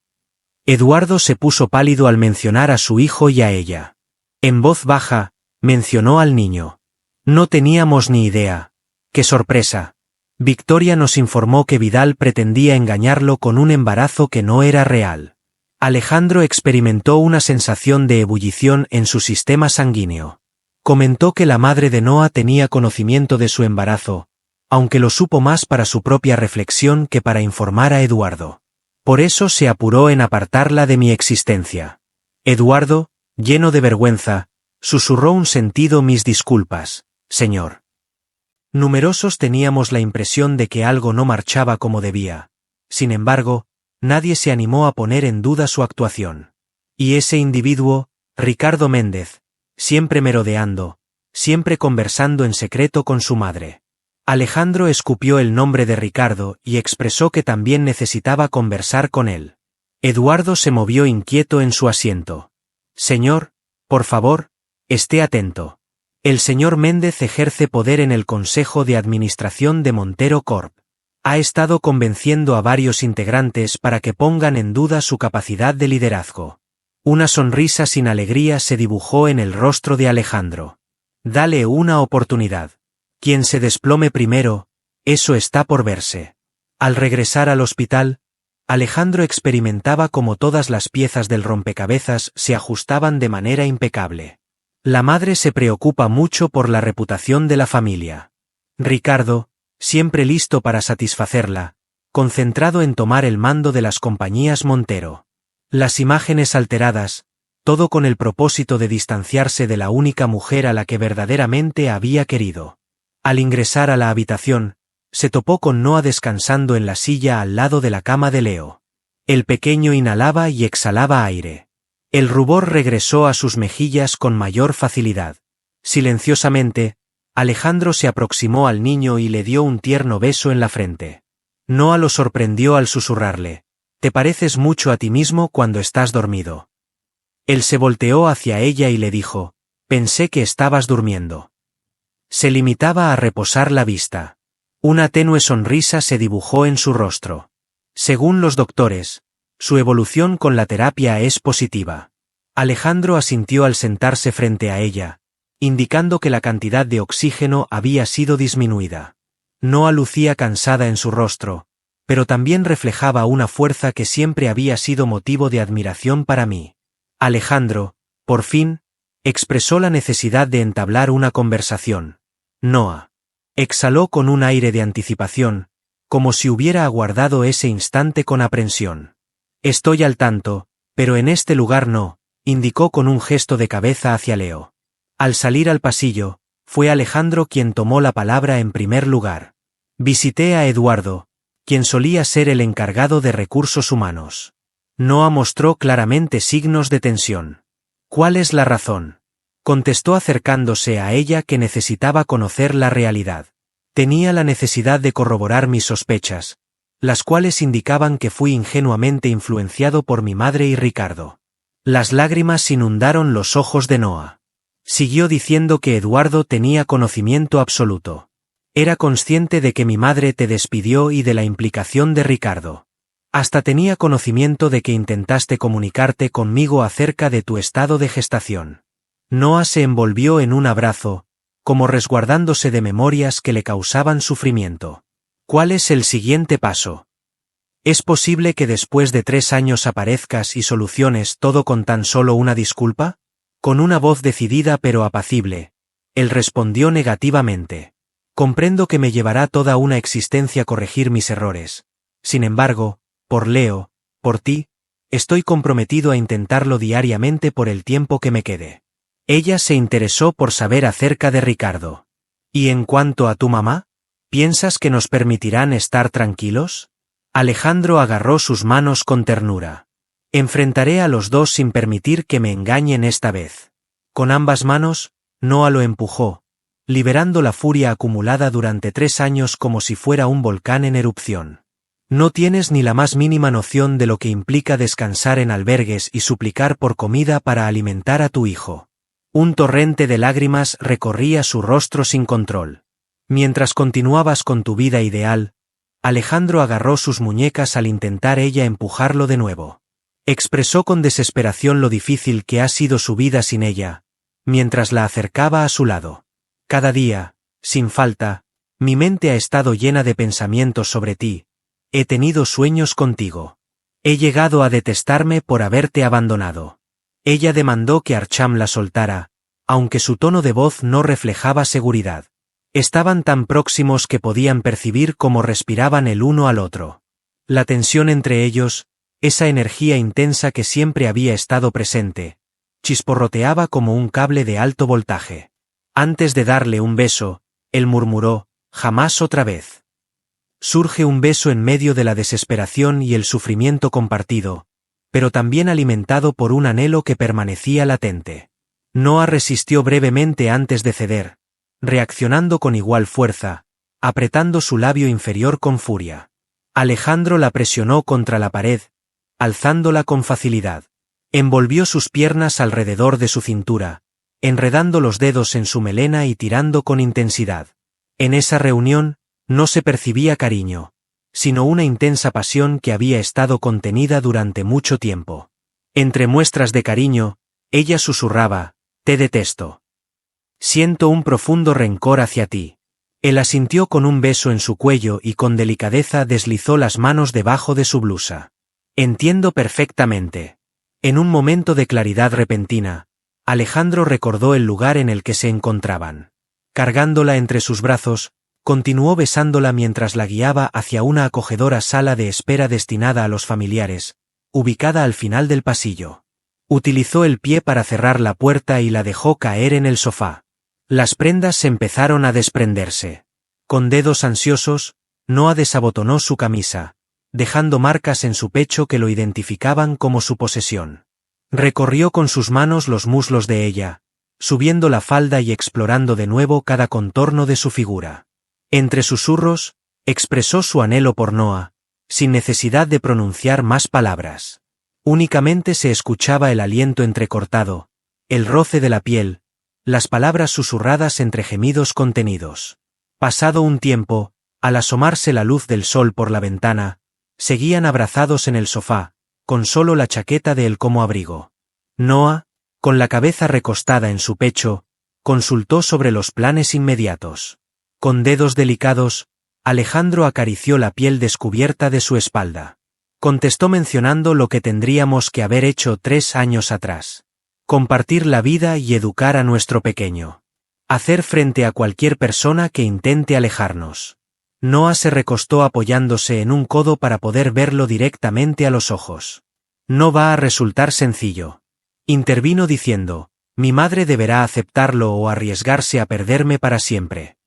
Eduardo se puso pálido al mencionar a su hijo y a ella. En voz baja, mencionó al niño. No teníamos ni idea. ¡Qué sorpresa! Victoria nos informó que Vidal pretendía engañarlo con un embarazo que no era real. Alejandro experimentó una sensación de ebullición en su sistema sanguíneo. Comentó que la madre de Noah tenía conocimiento de su embarazo, aunque lo supo más para su propia reflexión que para informar a Eduardo. Por eso se apuró en apartarla de mi existencia. Eduardo, lleno de vergüenza, susurró un sentido mis disculpas, señor. Numerosos teníamos la impresión de que algo no marchaba como debía. Sin embargo, nadie se animó a poner en duda su actuación. Y ese individuo, Ricardo Méndez, siempre merodeando, siempre conversando en secreto con su madre. Alejandro escupió el nombre de Ricardo y expresó que también necesitaba conversar con él. Eduardo se movió inquieto en su asiento. Señor, por favor, esté atento. El señor Méndez ejerce poder en el Consejo de Administración de Montero Corp. Ha estado convenciendo a varios integrantes para que pongan en duda su capacidad de liderazgo. Una sonrisa sin alegría se dibujó en el rostro de Alejandro. Dale una oportunidad. Quien se desplome primero, eso está por verse. Al regresar al hospital, Alejandro experimentaba cómo todas las piezas del rompecabezas se ajustaban de manera impecable. La madre se preocupa mucho por la reputación de la familia. Ricardo, siempre listo para satisfacerla, concentrado en tomar el mando de las compañías Montero. Las imágenes alteradas, todo con el propósito de distanciarse de la única mujer a la que verdaderamente había querido. Al ingresar a la habitación, se topó con Noah descansando en la silla al lado de la cama de Leo. El pequeño inhalaba y exhalaba aire. El rubor regresó a sus mejillas con mayor facilidad. Silenciosamente, Alejandro se aproximó al niño y le dio un tierno beso en la frente. Noah lo sorprendió al susurrarle: «Te pareces mucho a ti mismo cuando estás dormido». Él se volteó hacia ella y le dijo: «Pensé que estabas durmiendo». Se limitaba a reposar la vista. Una tenue sonrisa se dibujó en su rostro. Según los doctores, su evolución con la terapia es positiva. Alejandro asintió al sentarse frente a ella, indicando que la cantidad de oxígeno había sido disminuida. Noah lucía cansada en su rostro, pero también reflejaba una fuerza que siempre había sido motivo de admiración para mí. Alejandro, por fin, expresó la necesidad de entablar una conversación. Noah exhaló con un aire de anticipación, como si hubiera aguardado ese instante con aprensión. Estoy al tanto, pero en este lugar no, indicó con un gesto de cabeza hacia Leo. Al salir al pasillo, fue Alejandro quien tomó la palabra en primer lugar. Visité a Eduardo, quien solía ser el encargado de recursos humanos. Noah mostró claramente signos de tensión. ¿Cuál es la razón?, contestó acercándose a ella, que necesitaba conocer la realidad. Tenía la necesidad de corroborar mis sospechas, las cuales indicaban que fui ingenuamente influenciado por mi madre y Ricardo. Las lágrimas inundaron los ojos de Noah. Siguió diciendo que Eduardo tenía conocimiento absoluto. Era consciente de que mi madre te despidió y de la implicación de Ricardo. Hasta tenía conocimiento de que intentaste comunicarte conmigo acerca de tu estado de gestación. Noah se envolvió en un abrazo, como resguardándose de memorias que le causaban sufrimiento. ¿Cuál es el siguiente paso? ¿Es posible que después de 3 años aparezcas y soluciones todo con tan solo una disculpa? Con una voz decidida pero apacible, él respondió negativamente. Comprendo que me llevará toda una existencia corregir mis errores. Sin embargo, por Leo, por ti, estoy comprometido a intentarlo diariamente por el tiempo que me quede. Ella se interesó por saber acerca de Ricardo. ¿Y en cuanto a tu mamá? ¿Piensas que nos permitirán estar tranquilos? Alejandro agarró sus manos con ternura. Enfrentaré a los dos sin permitir que me engañen esta vez. Con ambas manos, Noah lo empujó, liberando la furia acumulada durante 3 años como si fuera un volcán en erupción. No tienes ni la más mínima noción de lo que implica descansar en albergues y suplicar por comida para alimentar a tu hijo. Un torrente de lágrimas recorría su rostro sin control. Mientras continuabas con tu vida ideal, Alejandro agarró sus muñecas al intentar ella empujarlo de nuevo. Expresó con desesperación lo difícil que ha sido su vida sin ella, mientras la acercaba a su lado. Cada día, sin falta, mi mente ha estado llena de pensamientos sobre ti. He tenido sueños contigo. He llegado a detestarme por haberte abandonado. Ella demandó que Archam la soltara, aunque su tono de voz no reflejaba seguridad. Estaban tan próximos que podían percibir cómo respiraban el uno al otro. La tensión entre ellos, esa energía intensa que siempre había estado presente, chisporroteaba como un cable de alto voltaje. Antes de darle un beso, él murmuró, «Jamás otra vez». Surge un beso en medio de la desesperación y el sufrimiento compartido, pero también alimentado por un anhelo que permanecía latente. Noah resistió brevemente antes de ceder, reaccionando con igual fuerza, apretando su labio inferior con furia. Alejandro la presionó contra la pared, alzándola con facilidad. Envolvió sus piernas alrededor de su cintura, enredando los dedos en su melena y tirando con intensidad. En esa reunión, no se percibía cariño, sino una intensa pasión que había estado contenida durante mucho tiempo. Entre muestras de cariño, ella susurraba, «Te detesto. Siento un profundo rencor hacia ti». Él asintió con un beso en su cuello y con delicadeza deslizó las manos debajo de su blusa. «Entiendo perfectamente». En un momento de claridad repentina, Alejandro recordó el lugar en el que se encontraban. Cargándola entre sus brazos, continuó besándola mientras la guiaba hacia una acogedora sala de espera destinada a los familiares, ubicada al final del pasillo. Utilizó el pie para cerrar la puerta y la dejó caer en el sofá. Las prendas empezaron a desprenderse. Con dedos ansiosos, Noah desabotonó su camisa, dejando marcas en su pecho que lo identificaban como su posesión. Recorrió con sus manos los muslos de ella, subiendo la falda y explorando de nuevo cada contorno de su figura. Entre susurros, expresó su anhelo por Noah, sin necesidad de pronunciar más palabras. Únicamente se escuchaba el aliento entrecortado, el roce de la piel, las palabras susurradas entre gemidos contenidos. Pasado un tiempo, al asomarse la luz del sol por la ventana, seguían abrazados en el sofá, con solo la chaqueta de él como abrigo. Noah, con la cabeza recostada en su pecho, consultó sobre los planes inmediatos. Con dedos delicados, Alejandro acarició la piel descubierta de su espalda. Contestó mencionando lo que tendríamos que haber hecho 3 años atrás. Compartir la vida y educar a nuestro pequeño. Hacer frente a cualquier persona que intente alejarnos. Noah se recostó apoyándose en un codo para poder verlo directamente a los ojos. No va a resultar sencillo. Intervino diciendo, mi madre deberá aceptarlo o arriesgarse a perderme para siempre.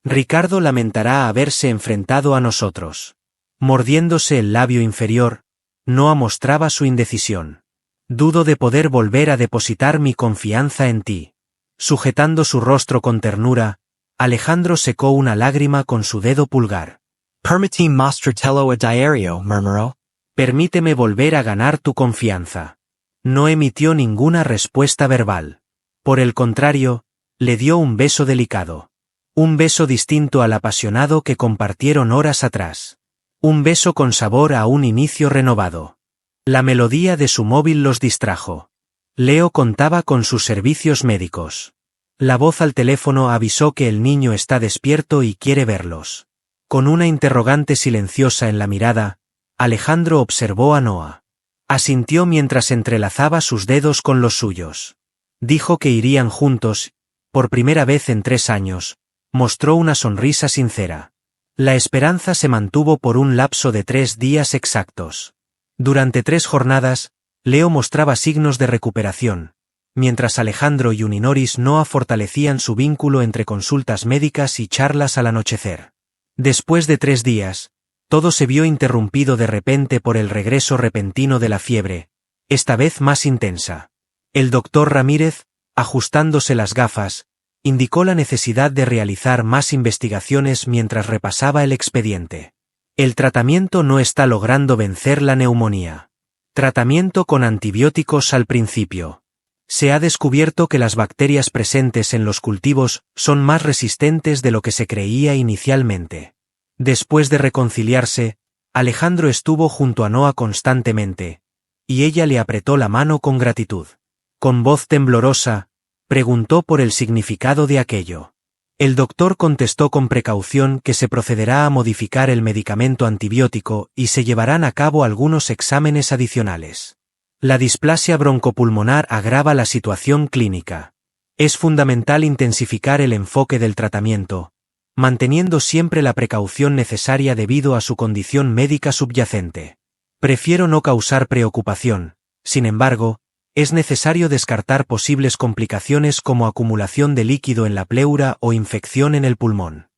Ricardo lamentará haberse enfrentado a nosotros. Mordiéndose el labio inferior, Noah mostraba su indecisión. Dudo de poder volver a depositar mi confianza en ti. Sujetando su rostro con ternura, Alejandro secó una lágrima con su dedo pulgar. Permíteme mostrártelo a diario, murmuró. Permíteme volver a ganar tu confianza. No emitió ninguna respuesta verbal. Por el contrario, le dio un beso delicado. Un beso distinto al apasionado que compartieron horas atrás. Un beso con sabor a un inicio renovado. La melodía de su móvil los distrajo. Leo contaba con sus servicios médicos. La voz al teléfono avisó que el niño está despierto y quiere verlos. Con una interrogante silenciosa en la mirada, Alejandro observó a Noah. Asintió mientras entrelazaba sus dedos con los suyos. Dijo que irían juntos, por primera vez en 3 años, mostró una sonrisa sincera. La esperanza se mantuvo por un lapso de 3 días exactos. Durante 3 jornadas, Leo mostraba signos de recuperación, mientras Alejandro y Uninoris Noah fortalecían su vínculo entre consultas médicas y charlas al anochecer. Después de 3 días, todo se vio interrumpido de repente por el regreso repentino de la fiebre, esta vez más intensa. El doctor Ramírez, ajustándose las gafas, indicó la necesidad de realizar más investigaciones mientras repasaba el expediente. El tratamiento no está logrando vencer la neumonía. Tratamiento con antibióticos al principio. Se ha descubierto que las bacterias presentes en los cultivos son más resistentes de lo que se creía inicialmente. Después de reconciliarse, Alejandro estuvo junto a Noah constantemente, y ella le apretó la mano con gratitud. Con voz temblorosa, preguntó por el significado de aquello. El doctor contestó con precaución que se procederá a modificar el medicamento antibiótico y se llevarán a cabo algunos exámenes adicionales. La displasia broncopulmonar agrava la situación clínica. Es fundamental intensificar el enfoque del tratamiento, manteniendo siempre la precaución necesaria debido a su condición médica subyacente. Prefiero no causar preocupación, sin embargo, es necesario descartar posibles complicaciones como acumulación de líquido en la pleura o infección en el pulmón.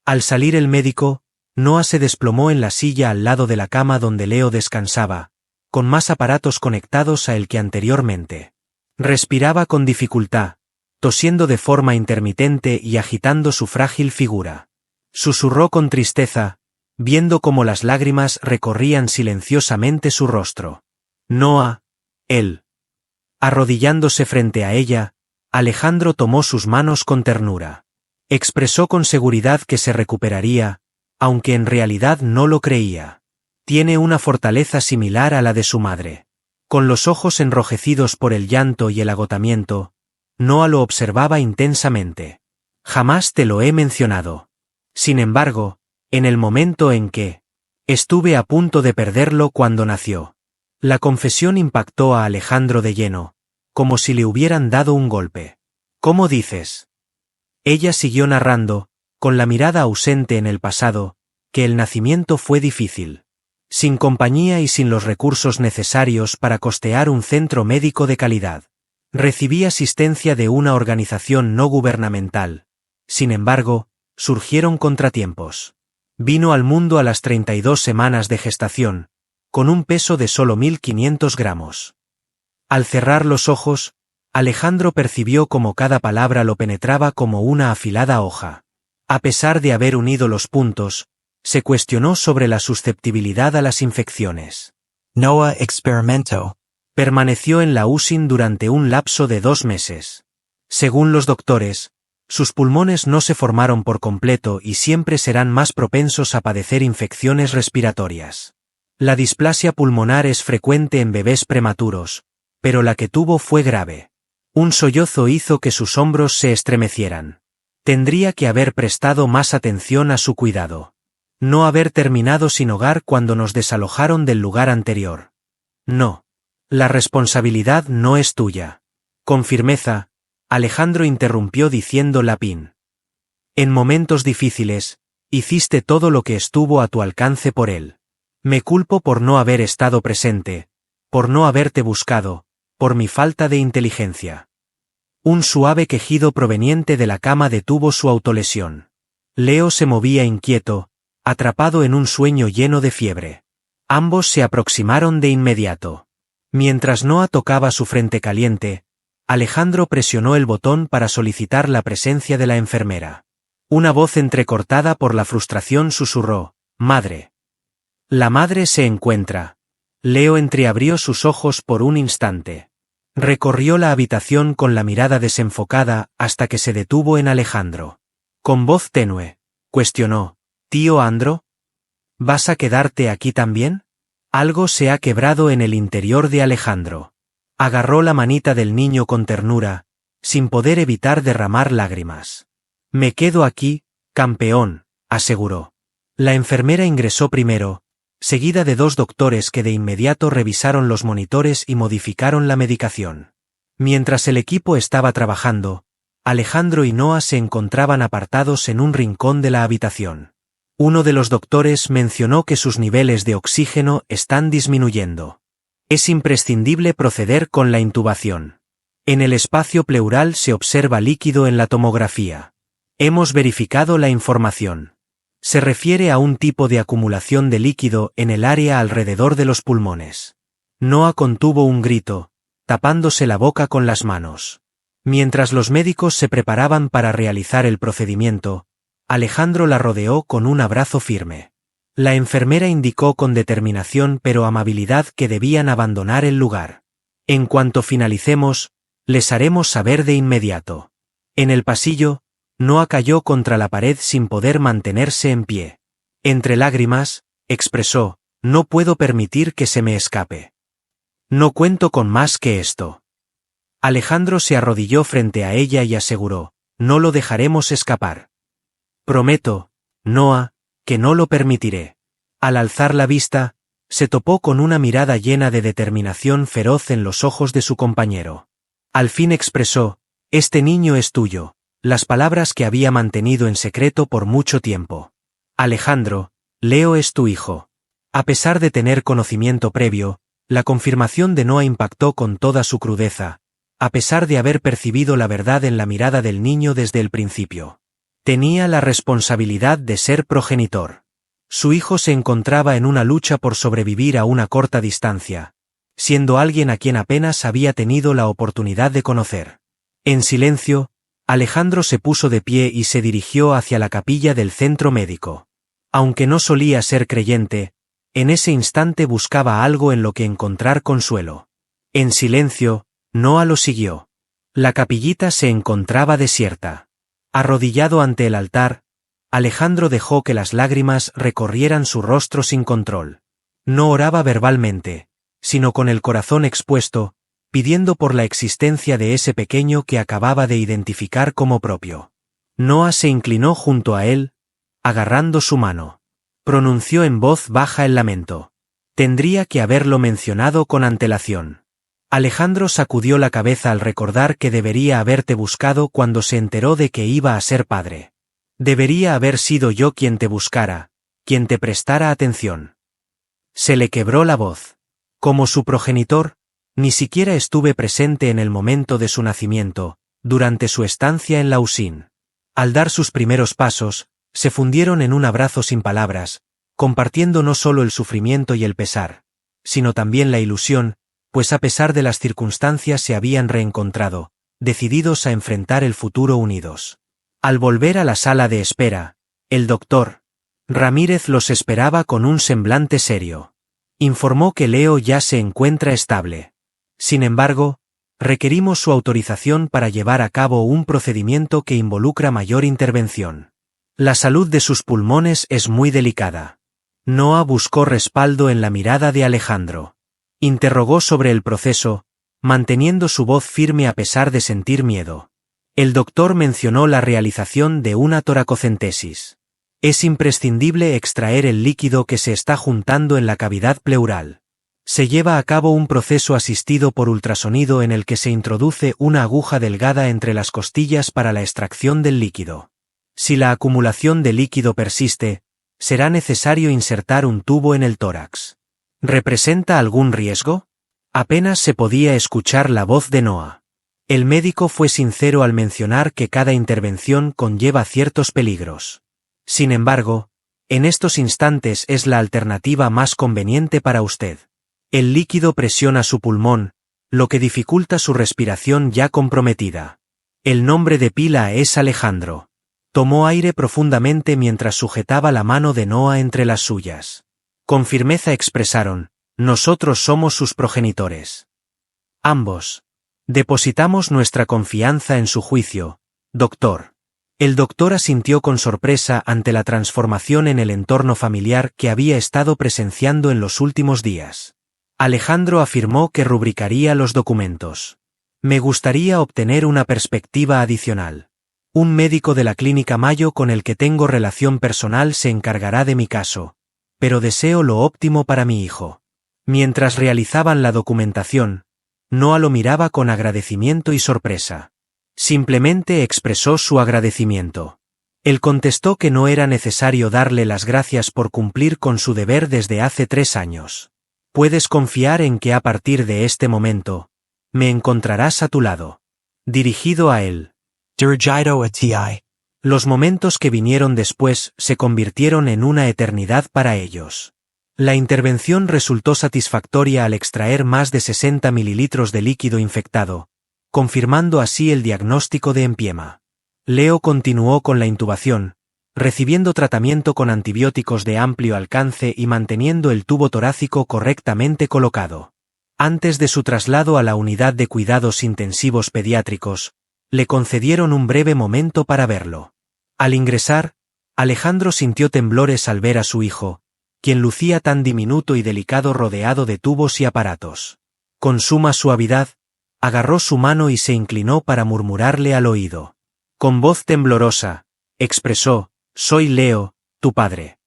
Al salir el médico, Noah se desplomó en la silla al lado de la cama donde Leo descansaba, con más aparatos conectados a él que anteriormente. Respiraba con dificultad, tosiendo de forma intermitente y agitando su frágil figura. Susurró con tristeza, viendo cómo las lágrimas recorrían silenciosamente su rostro. Noah, él. Arrodillándose frente a ella, Alejandro tomó sus manos con ternura. Expresó con seguridad que se recuperaría, aunque en realidad no lo creía. Tiene una fortaleza similar a la de su madre. Con los ojos enrojecidos por el llanto y el agotamiento, Noah lo observaba intensamente. Jamás te lo he mencionado. Sin embargo, en el momento en que estuve a punto de perderlo cuando nació. La confesión impactó a Alejandro de lleno, como si le hubieran dado un golpe. ¿Cómo dices? Ella siguió narrando, con la mirada ausente en el pasado, que el nacimiento fue difícil. Sin compañía y sin los recursos necesarios para costear un centro médico de calidad. Recibí asistencia de una organización no gubernamental. Sin embargo, surgieron contratiempos. Vino al mundo a las 32 semanas de gestación, con un peso de solo 1.500 gramos. Al cerrar los ojos, Alejandro percibió cómo cada palabra lo penetraba como una afilada hoja. A pesar de haber unido los puntos, se cuestionó sobre la susceptibilidad a las infecciones. Noah experimentó. Permaneció en la UCI durante un lapso de 2 meses. Según los doctores, sus pulmones no se formaron por completo y siempre serán más propensos a padecer infecciones respiratorias. La displasia pulmonar es frecuente en bebés prematuros, pero la que tuvo fue grave. Un sollozo hizo que sus hombros se estremecieran. Tendría que haber prestado más atención a su cuidado. No haber terminado sin hogar cuando nos desalojaron del lugar anterior. No. La responsabilidad no es tuya. Con firmeza, Alejandro interrumpió diciendo Lapín. En momentos difíciles, hiciste todo lo que estuvo a tu alcance por él. Me culpo por no haber estado presente, por no haberte buscado, por mi falta de inteligencia. Un suave quejido proveniente de la cama detuvo su autolesión. Leo se movía inquieto, atrapado en un sueño lleno de fiebre. Ambos se aproximaron de inmediato. Mientras Noah tocaba su frente caliente, Alejandro presionó el botón para solicitar la presencia de la enfermera. Una voz entrecortada por la frustración susurró, «Madre». La madre se encuentra. Leo entreabrió sus ojos por un instante. Recorrió la habitación con la mirada desenfocada hasta que se detuvo en Alejandro. Con voz tenue, cuestionó, «¿Tío Andro? ¿Vas a quedarte aquí también?» Algo se ha quebrado en el interior de Alejandro. Agarró la manita del niño con ternura, sin poder evitar derramar lágrimas. «Me quedo aquí, campeón», aseguró. La enfermera ingresó primero, seguida de 2 doctores que de inmediato revisaron los monitores y modificaron la medicación. Mientras el equipo estaba trabajando, Alejandro y Noah se encontraban apartados en un rincón de la habitación. Uno de los doctores mencionó que sus niveles de oxígeno están disminuyendo. Es imprescindible proceder con la intubación. En el espacio pleural se observa líquido en la tomografía. Hemos verificado la información. Se refiere a un tipo de acumulación de líquido en el área alrededor de los pulmones. Noah contuvo un grito, tapándose la boca con las manos. Mientras los médicos se preparaban para realizar el procedimiento, Alejandro la rodeó con un abrazo firme. La enfermera indicó con determinación pero amabilidad que debían abandonar el lugar. En cuanto finalicemos, les haremos saber de inmediato. En el pasillo, Noah cayó contra la pared sin poder mantenerse en pie. Entre lágrimas, expresó, «No puedo permitir que se me escape. No cuento con más que esto». Alejandro se arrodilló frente a ella y aseguró, «No lo dejaremos escapar. Prometo, Noah, que no lo permitiré». Al alzar la vista, se topó con una mirada llena de determinación feroz en los ojos de su compañero. Al fin expresó, Este niño es tuyo, las palabras que había mantenido en secreto por mucho tiempo. Alejandro, Leo es tu hijo. A pesar de tener conocimiento previo, la confirmación de Noah impactó con toda su crudeza, a pesar de haber percibido la verdad en la mirada del niño desde el principio. Tenía la responsabilidad de ser progenitor. Su hijo se encontraba en una lucha por sobrevivir a una corta distancia, siendo alguien a quien apenas había tenido la oportunidad de conocer. En silencio, Alejandro se puso de pie y se dirigió hacia la capilla del centro médico. Aunque no solía ser creyente, en ese instante buscaba algo en lo que encontrar consuelo. En silencio, Noah lo siguió. La capillita se encontraba desierta. Arrodillado ante el altar, Alejandro dejó que las lágrimas recorrieran su rostro sin control. No oraba verbalmente, sino con el corazón expuesto, pidiendo por la existencia de ese pequeño que acababa de identificar como propio. Noah se inclinó junto a él, agarrando su mano. Pronunció en voz baja el lamento. Tendría que haberlo mencionado con antelación. Alejandro sacudió la cabeza al recordar que debería haberte buscado cuando se enteró de que iba a ser padre. Debería haber sido yo quien te buscara, quien te prestara atención. Se le quebró la voz. Como su progenitor, ni siquiera estuve presente en el momento de su nacimiento, durante su estancia en Lausín. Al dar sus primeros pasos, se fundieron en un abrazo sin palabras, compartiendo no solo el sufrimiento y el pesar, sino también la ilusión, pues a pesar de las circunstancias se habían reencontrado, decididos a enfrentar el futuro unidos. Al volver a la sala de espera, el doctor Ramírez los esperaba con un semblante serio. Informó que Leo ya se encuentra estable. Sin embargo, requerimos su autorización para llevar a cabo un procedimiento que involucra mayor intervención. La salud de sus pulmones es muy delicada. Noah buscó respaldo en la mirada de Alejandro. Interrogó sobre el proceso, manteniendo su voz firme a pesar de sentir miedo. El doctor mencionó la realización de una toracocentesis. Es imprescindible extraer el líquido que se está juntando en la cavidad pleural. Se lleva a cabo un proceso asistido por ultrasonido en el que se introduce una aguja delgada entre las costillas para la extracción del líquido. Si la acumulación de líquido persiste, será necesario insertar un tubo en el tórax. ¿Representa algún riesgo? Apenas se podía escuchar la voz de Noah. El médico fue sincero al mencionar que cada intervención conlleva ciertos peligros. Sin embargo, en estos instantes es la alternativa más conveniente para usted. El líquido presiona su pulmón, lo que dificulta su respiración ya comprometida. El nombre de pila es Alejandro. Tomó aire profundamente mientras sujetaba la mano de Noah entre las suyas. Con firmeza expresaron: nosotros somos sus progenitores. Ambos. Depositamos nuestra confianza en su juicio, doctor. El doctor asintió con sorpresa ante la transformación en el entorno familiar que había estado presenciando en los últimos días. Alejandro afirmó que rubricaría los documentos. Me gustaría obtener una perspectiva adicional. Un médico de la Clínica Mayo con el que tengo relación personal se encargará de mi caso, pero deseo lo óptimo para mi hijo. Mientras realizaban la documentación, Noah lo miraba con agradecimiento y sorpresa. Simplemente expresó su agradecimiento. Él contestó que no era necesario darle las gracias por cumplir con su deber desde hace 3 años. Puedes confiar en que a partir de este momento, me encontrarás a tu lado. Dirigido a él. Dirigido a ti. Los momentos que vinieron después se convirtieron en una eternidad para ellos. La intervención resultó satisfactoria al extraer más de 60 mililitros de líquido infectado, confirmando así el diagnóstico de empiema. Leo continuó con la intubación, recibiendo tratamiento con antibióticos de amplio alcance y manteniendo el tubo torácico correctamente colocado. Antes de su traslado a la unidad de cuidados intensivos pediátricos, le concedieron un breve momento para verlo. Al ingresar, Alejandro sintió temblores al ver a su hijo, quien lucía tan diminuto y delicado rodeado de tubos y aparatos. Con suma suavidad, agarró su mano y se inclinó para murmurarle al oído. Con voz temblorosa, expresó: soy Leo, tu padre.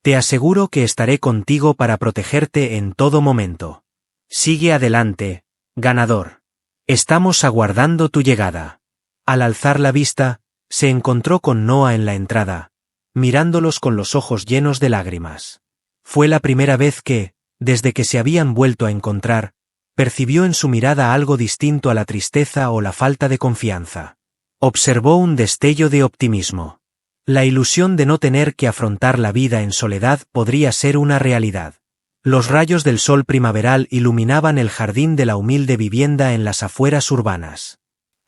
Te aseguro que estaré contigo para protegerte en todo momento. Sigue adelante, ganador. Estamos aguardando tu llegada. Al alzar la vista, se encontró con Noah en la entrada, mirándolos con los ojos llenos de lágrimas. Fue la primera vez que, desde que se habían vuelto a encontrar, percibió en su mirada algo distinto a la tristeza o la falta de confianza. Observó un destello de optimismo. La ilusión de no tener que afrontar la vida en soledad podría ser una realidad. Los rayos del sol primaveral iluminaban el jardín de la humilde vivienda en las afueras urbanas.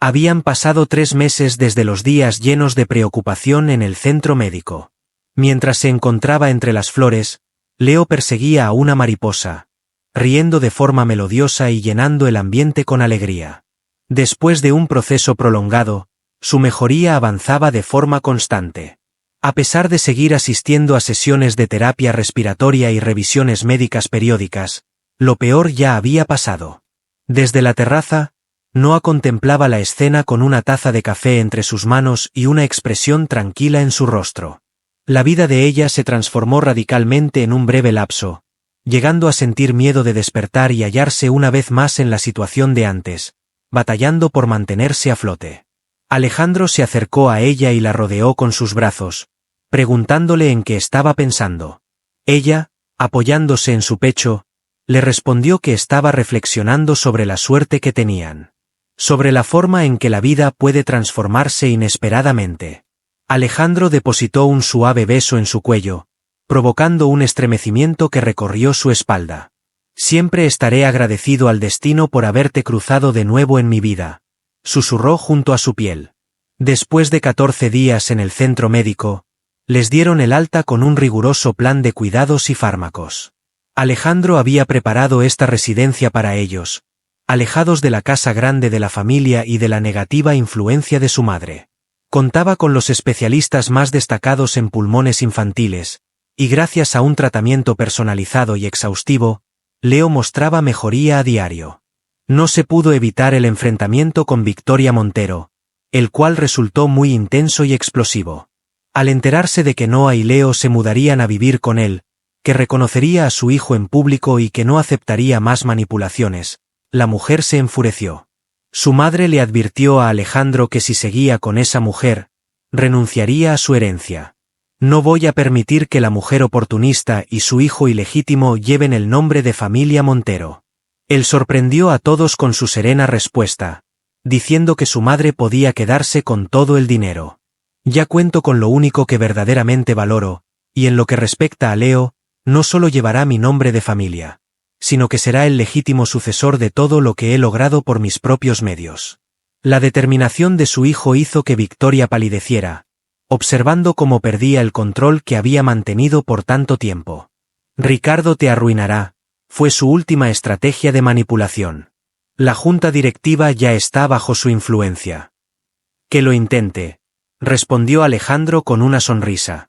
Habían pasado 3 meses desde los días llenos de preocupación en el centro médico. Mientras se encontraba entre las flores, Leo perseguía a una mariposa, riendo de forma melodiosa y llenando el ambiente con alegría. Después de un proceso prolongado, su mejoría avanzaba de forma constante. A pesar de seguir asistiendo a sesiones de terapia respiratoria y revisiones médicas periódicas, lo peor ya había pasado. Desde la terraza, Noah contemplaba la escena con una taza de café entre sus manos y una expresión tranquila en su rostro. La vida de ella se transformó radicalmente en un breve lapso, llegando a sentir miedo de despertar y hallarse una vez más en la situación de antes, batallando por mantenerse a flote. Alejandro se acercó a ella y la rodeó con sus brazos, preguntándole en qué estaba pensando. Ella, apoyándose en su pecho, le respondió que estaba reflexionando sobre la suerte que tenían, sobre la forma en que la vida puede transformarse inesperadamente. Alejandro depositó un suave beso en su cuello, provocando un estremecimiento que recorrió su espalda. Siempre estaré agradecido al destino por haberte cruzado de nuevo en mi vida, susurró junto a su piel. Después de 14 días en el centro médico, les dieron el alta con un riguroso plan de cuidados y fármacos. Alejandro había preparado esta residencia para ellos, alejados de la casa grande de la familia y de la negativa influencia de su madre. Contaba con los especialistas más destacados en pulmones infantiles, y gracias a un tratamiento personalizado y exhaustivo, Leo mostraba mejoría a diario. No se pudo evitar el enfrentamiento con Victoria Montero, el cual resultó muy intenso y explosivo. Al enterarse de que Noah y Leo se mudarían a vivir con él, que reconocería a su hijo en público y que no aceptaría más manipulaciones, la mujer se enfureció. Su madre le advirtió a Alejandro que si seguía con esa mujer, renunciaría a su herencia. No voy a permitir que la mujer oportunista y su hijo ilegítimo lleven el nombre de familia Montero. Él sorprendió a todos con su serena respuesta, diciendo que su madre podía quedarse con todo el dinero. Ya cuento con lo único que verdaderamente valoro, y en lo que respecta a Leo, no solo llevará mi nombre de familia, sino que será el legítimo sucesor de todo lo que he logrado por mis propios medios. La determinación de su hijo hizo que Victoria palideciera, observando cómo perdía el control que había mantenido por tanto tiempo. Ricardo te arruinará, fue su última estrategia de manipulación. La junta directiva ya está bajo su influencia. Que lo intente, respondió Alejandro con una sonrisa.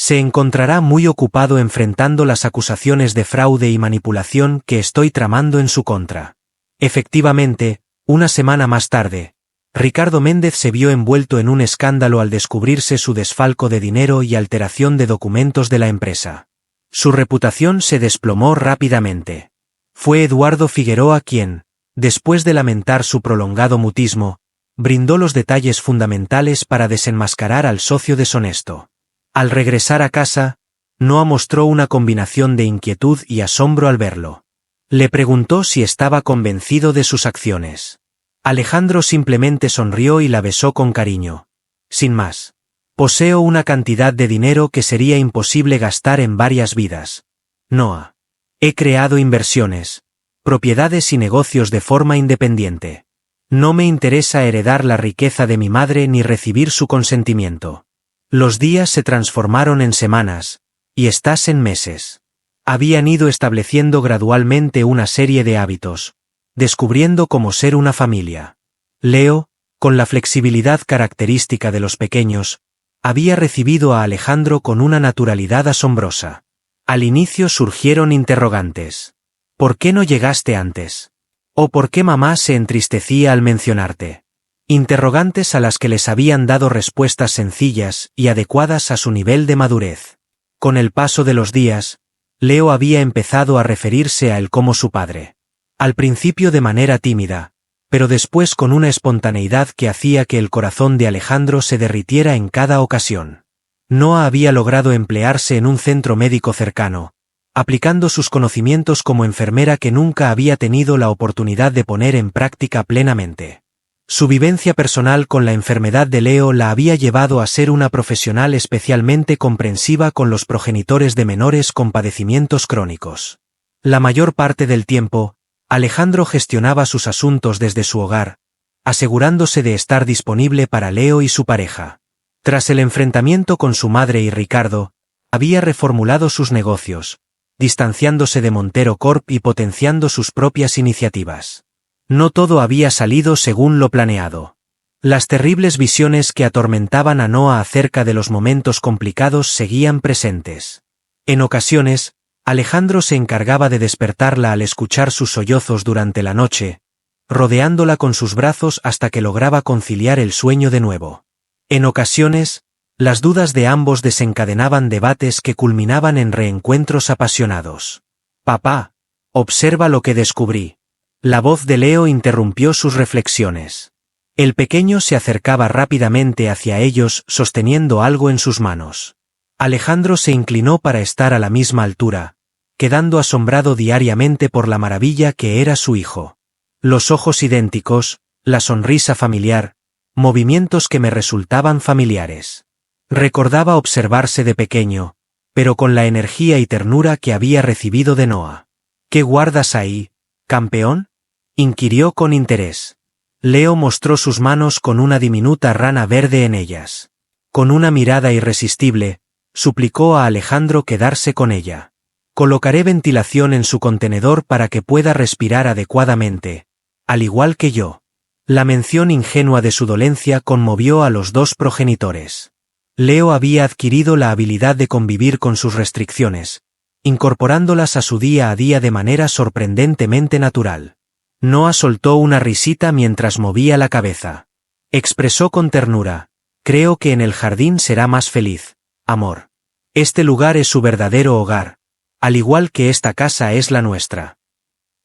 Se encontrará muy ocupado enfrentando las acusaciones de fraude y manipulación que estoy tramando en su contra. Efectivamente, una semana más tarde, Ricardo Méndez se vio envuelto en un escándalo al descubrirse su desfalco de dinero y alteración de documentos de la empresa. Su reputación se desplomó rápidamente. Fue Eduardo Figueroa quien, después de lamentar su prolongado mutismo, brindó los detalles fundamentales para desenmascarar al socio deshonesto. Al regresar a casa, Noah mostró una combinación de inquietud y asombro al verlo. Le preguntó si estaba convencido de sus acciones. Alejandro simplemente sonrió y la besó con cariño. Sin más. Poseo una cantidad de dinero que sería imposible gastar en varias vidas. Noah. He creado inversiones, propiedades y negocios de forma independiente. No me interesa heredar la riqueza de mi madre ni recibir su consentimiento. Los días se transformaron en semanas, y estás en meses. Habían ido estableciendo gradualmente una serie de hábitos, descubriendo cómo ser una familia. Leo, con la flexibilidad característica de los pequeños, había recibido a Alejandro con una naturalidad asombrosa. Al inicio surgieron interrogantes. ¿Por qué no llegaste antes? ¿O por qué mamá se entristecía al mencionarte? Interrogantes a las que les habían dado respuestas sencillas y adecuadas a su nivel de madurez. Con el paso de los días, Leo había empezado a referirse a él como su padre. Al principio de manera tímida, pero después con una espontaneidad que hacía que el corazón de Alejandro se derritiera en cada ocasión. Noah había logrado emplearse en un centro médico cercano, aplicando sus conocimientos como enfermera que nunca había tenido la oportunidad de poner en práctica plenamente. Su vivencia personal con la enfermedad de Leo la había llevado a ser una profesional especialmente comprensiva con los progenitores de menores con padecimientos crónicos. La mayor parte del tiempo, Alejandro gestionaba sus asuntos desde su hogar, asegurándose de estar disponible para Leo y su pareja. Tras el enfrentamiento con su madre y Ricardo, había reformulado sus negocios, distanciándose de Montero Corp y potenciando sus propias iniciativas. No todo había salido según lo planeado. Las terribles visiones que atormentaban a Noah acerca de los momentos complicados seguían presentes. En ocasiones, Alejandro se encargaba de despertarla al escuchar sus sollozos durante la noche, rodeándola con sus brazos hasta que lograba conciliar el sueño de nuevo. En ocasiones, las dudas de ambos desencadenaban debates que culminaban en reencuentros apasionados. «Papá, observa lo que descubrí». La voz de Leo interrumpió sus reflexiones. El pequeño se acercaba rápidamente hacia ellos sosteniendo algo en sus manos. Alejandro se inclinó para estar a la misma altura, quedando asombrado diariamente por la maravilla que era su hijo. Los ojos idénticos, la sonrisa familiar, movimientos que me resultaban familiares. Recordaba observarse de pequeño, pero con la energía y ternura que había recibido de Noah. «¿Qué guardas ahí, campeón?», inquirió con interés. Leo mostró sus manos con una diminuta rana verde en ellas. Con una mirada irresistible, suplicó a Alejandro quedarse con ella. «Colocaré ventilación en su contenedor para que pueda respirar adecuadamente, al igual que yo». La mención ingenua de su dolencia conmovió a los dos progenitores. Leo había adquirido la habilidad de convivir con sus restricciones, incorporándolas a su día a día de manera sorprendentemente natural. Noah soltó una risita mientras movía la cabeza. Expresó con ternura: «Creo que en el jardín será más feliz, amor. Este lugar es su verdadero hogar, al igual que esta casa es la nuestra».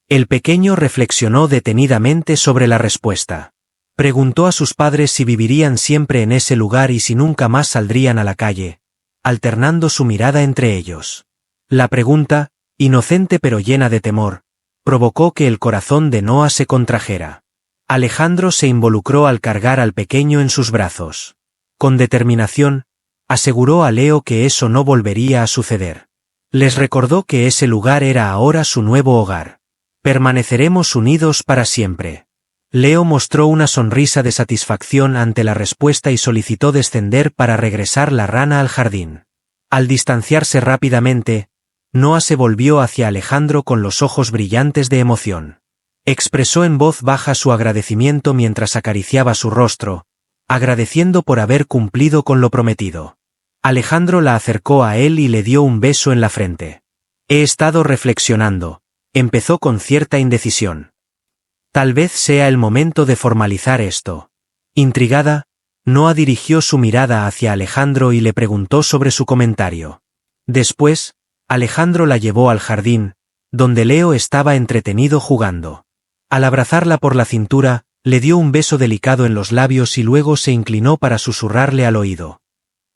El pequeño reflexionó detenidamente sobre la respuesta. Preguntó a sus padres si vivirían siempre en ese lugar y si nunca más saldrían a la calle, alternando su mirada entre ellos. La pregunta, inocente pero llena de temor, provocó que el corazón de Noah se contrajera. Alejandro se involucró al cargar al pequeño en sus brazos. Con determinación, aseguró a Leo que eso no volvería a suceder. Les recordó que ese lugar era ahora su nuevo hogar. «Permaneceremos unidos para siempre». Leo mostró una sonrisa de satisfacción ante la respuesta y solicitó descender para regresar la rana al jardín. Al distanciarse rápidamente, Noah se volvió hacia Alejandro con los ojos brillantes de emoción. Expresó en voz baja su agradecimiento mientras acariciaba su rostro, agradeciendo por haber cumplido con lo prometido. Alejandro la acercó a él y le dio un beso en la frente. «He estado reflexionando», empezó con cierta indecisión. «Tal vez sea el momento de formalizar esto». Intrigada, Noah dirigió su mirada hacia Alejandro y le preguntó sobre su comentario. Después, Alejandro la llevó al jardín, donde Leo estaba entretenido jugando. Al abrazarla por la cintura, le dio un beso delicado en los labios y luego se inclinó para susurrarle al oído.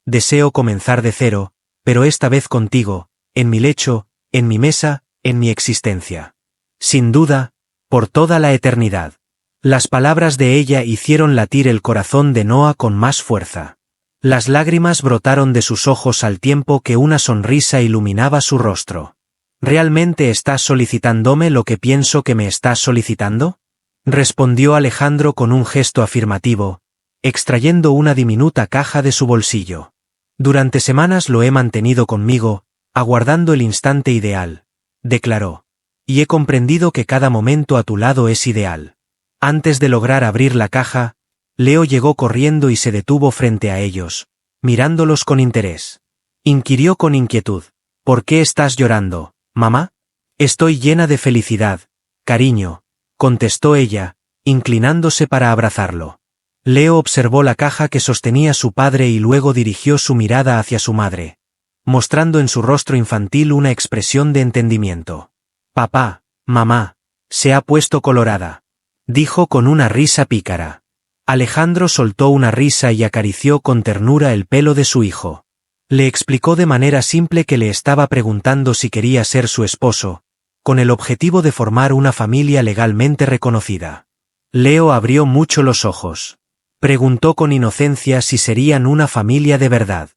«Deseo comenzar de cero, pero esta vez contigo, en mi lecho, en mi mesa, en mi existencia. Sin duda, por toda la eternidad». Las palabras de ella hicieron latir el corazón de Noah con más fuerza. Las lágrimas brotaron de sus ojos al tiempo que una sonrisa iluminaba su rostro. «¿Realmente estás solicitándome lo que pienso que me estás solicitando?», respondió Alejandro con un gesto afirmativo, extrayendo una diminuta caja de su bolsillo. «Durante semanas lo he mantenido conmigo, aguardando el instante ideal», declaró. «Y he comprendido que cada momento a tu lado es ideal». Antes de lograr abrir la caja, Leo llegó corriendo y se detuvo frente a ellos, mirándolos con interés. Inquirió con inquietud: «¿Por qué estás llorando, mamá?». «Estoy llena de felicidad, cariño», contestó ella, inclinándose para abrazarlo. Leo observó la caja que sostenía su padre y luego dirigió su mirada hacia su madre, mostrando en su rostro infantil una expresión de entendimiento. «Papá, mamá, se ha puesto colorada». dijo con una risa pícara. Alejandro soltó una risa y acarició con ternura el pelo de su hijo. Le explicó de manera simple que le estaba preguntando si quería ser su esposo, con el objetivo de formar una familia legalmente reconocida. Leo abrió mucho los ojos. Preguntó con inocencia si serían una familia de verdad.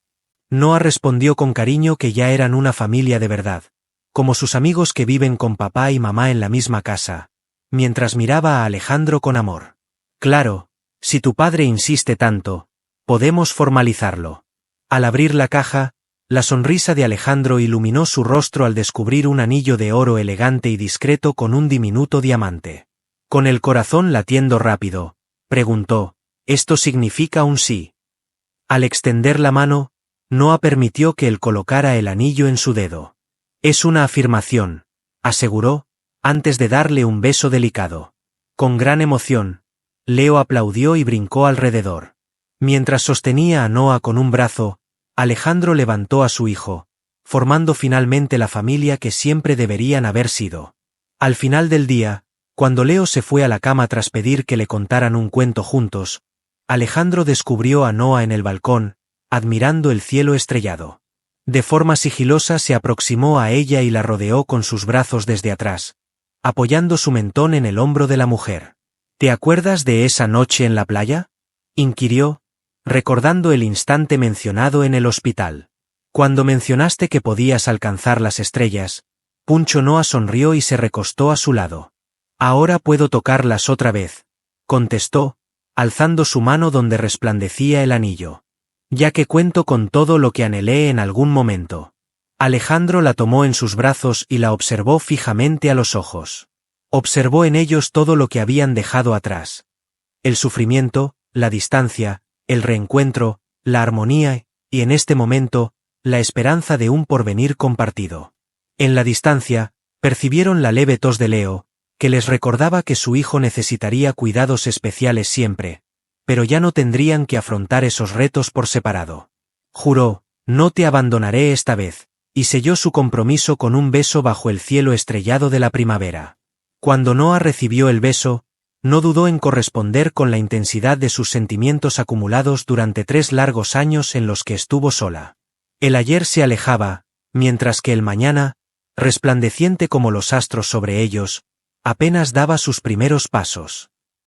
Noah respondió con cariño que ya eran una familia de verdad, como sus amigos que viven con papá y mamá en la misma casa, mientras miraba a Alejandro con amor. Claro, si tu padre insiste tanto, podemos formalizarlo. Al abrir la caja, la sonrisa de Alejandro iluminó su rostro al descubrir un anillo de oro elegante y discreto con un diminuto diamante. Con el corazón latiendo rápido, preguntó, ¿esto significa un sí? Al extender la mano, Noah permitió que él colocara el anillo en su dedo. Es una afirmación, aseguró, antes de darle un beso delicado. Con gran emoción, Leo aplaudió y brincó alrededor. Mientras sostenía a Noah con un brazo, Alejandro levantó a su hijo, formando finalmente la familia que siempre deberían haber sido. Al final del día, cuando Leo se fue a la cama tras pedir que le contaran un cuento juntos, Alejandro descubrió a Noah en el balcón, admirando el cielo estrellado. De forma sigilosa se aproximó a ella y la rodeó con sus brazos desde atrás, apoyando su mentón en el hombro de la mujer. ¿Te acuerdas de esa noche en la playa?, inquirió, recordando el instante mencionado en el hospital. Cuando mencionaste que podías alcanzar las estrellas, Puncho Noah sonrió y se recostó a su lado. Ahora puedo tocarlas otra vez, contestó, alzando su mano donde resplandecía el anillo. Ya que cuento con todo lo que anhelé en algún momento. Alejandro la tomó en sus brazos y la observó fijamente a los ojos. Observó en ellos todo lo que habían dejado atrás. El sufrimiento, la distancia, el reencuentro, la armonía y, en este momento, la esperanza de un porvenir compartido. En la distancia, percibieron la leve tos de Leo, que les recordaba que su hijo necesitaría cuidados especiales siempre, pero ya no tendrían que afrontar esos retos por separado. Juró, no te abandonaré esta vez, y selló su compromiso con un beso bajo el cielo estrellado de la primavera. Cuando Noah recibió el beso, no dudó en corresponder con la intensidad de sus sentimientos acumulados durante 3 largos años en los que estuvo sola. El ayer se alejaba, mientras que el mañana, resplandeciente como los astros sobre ellos, apenas daba sus primeros pasos.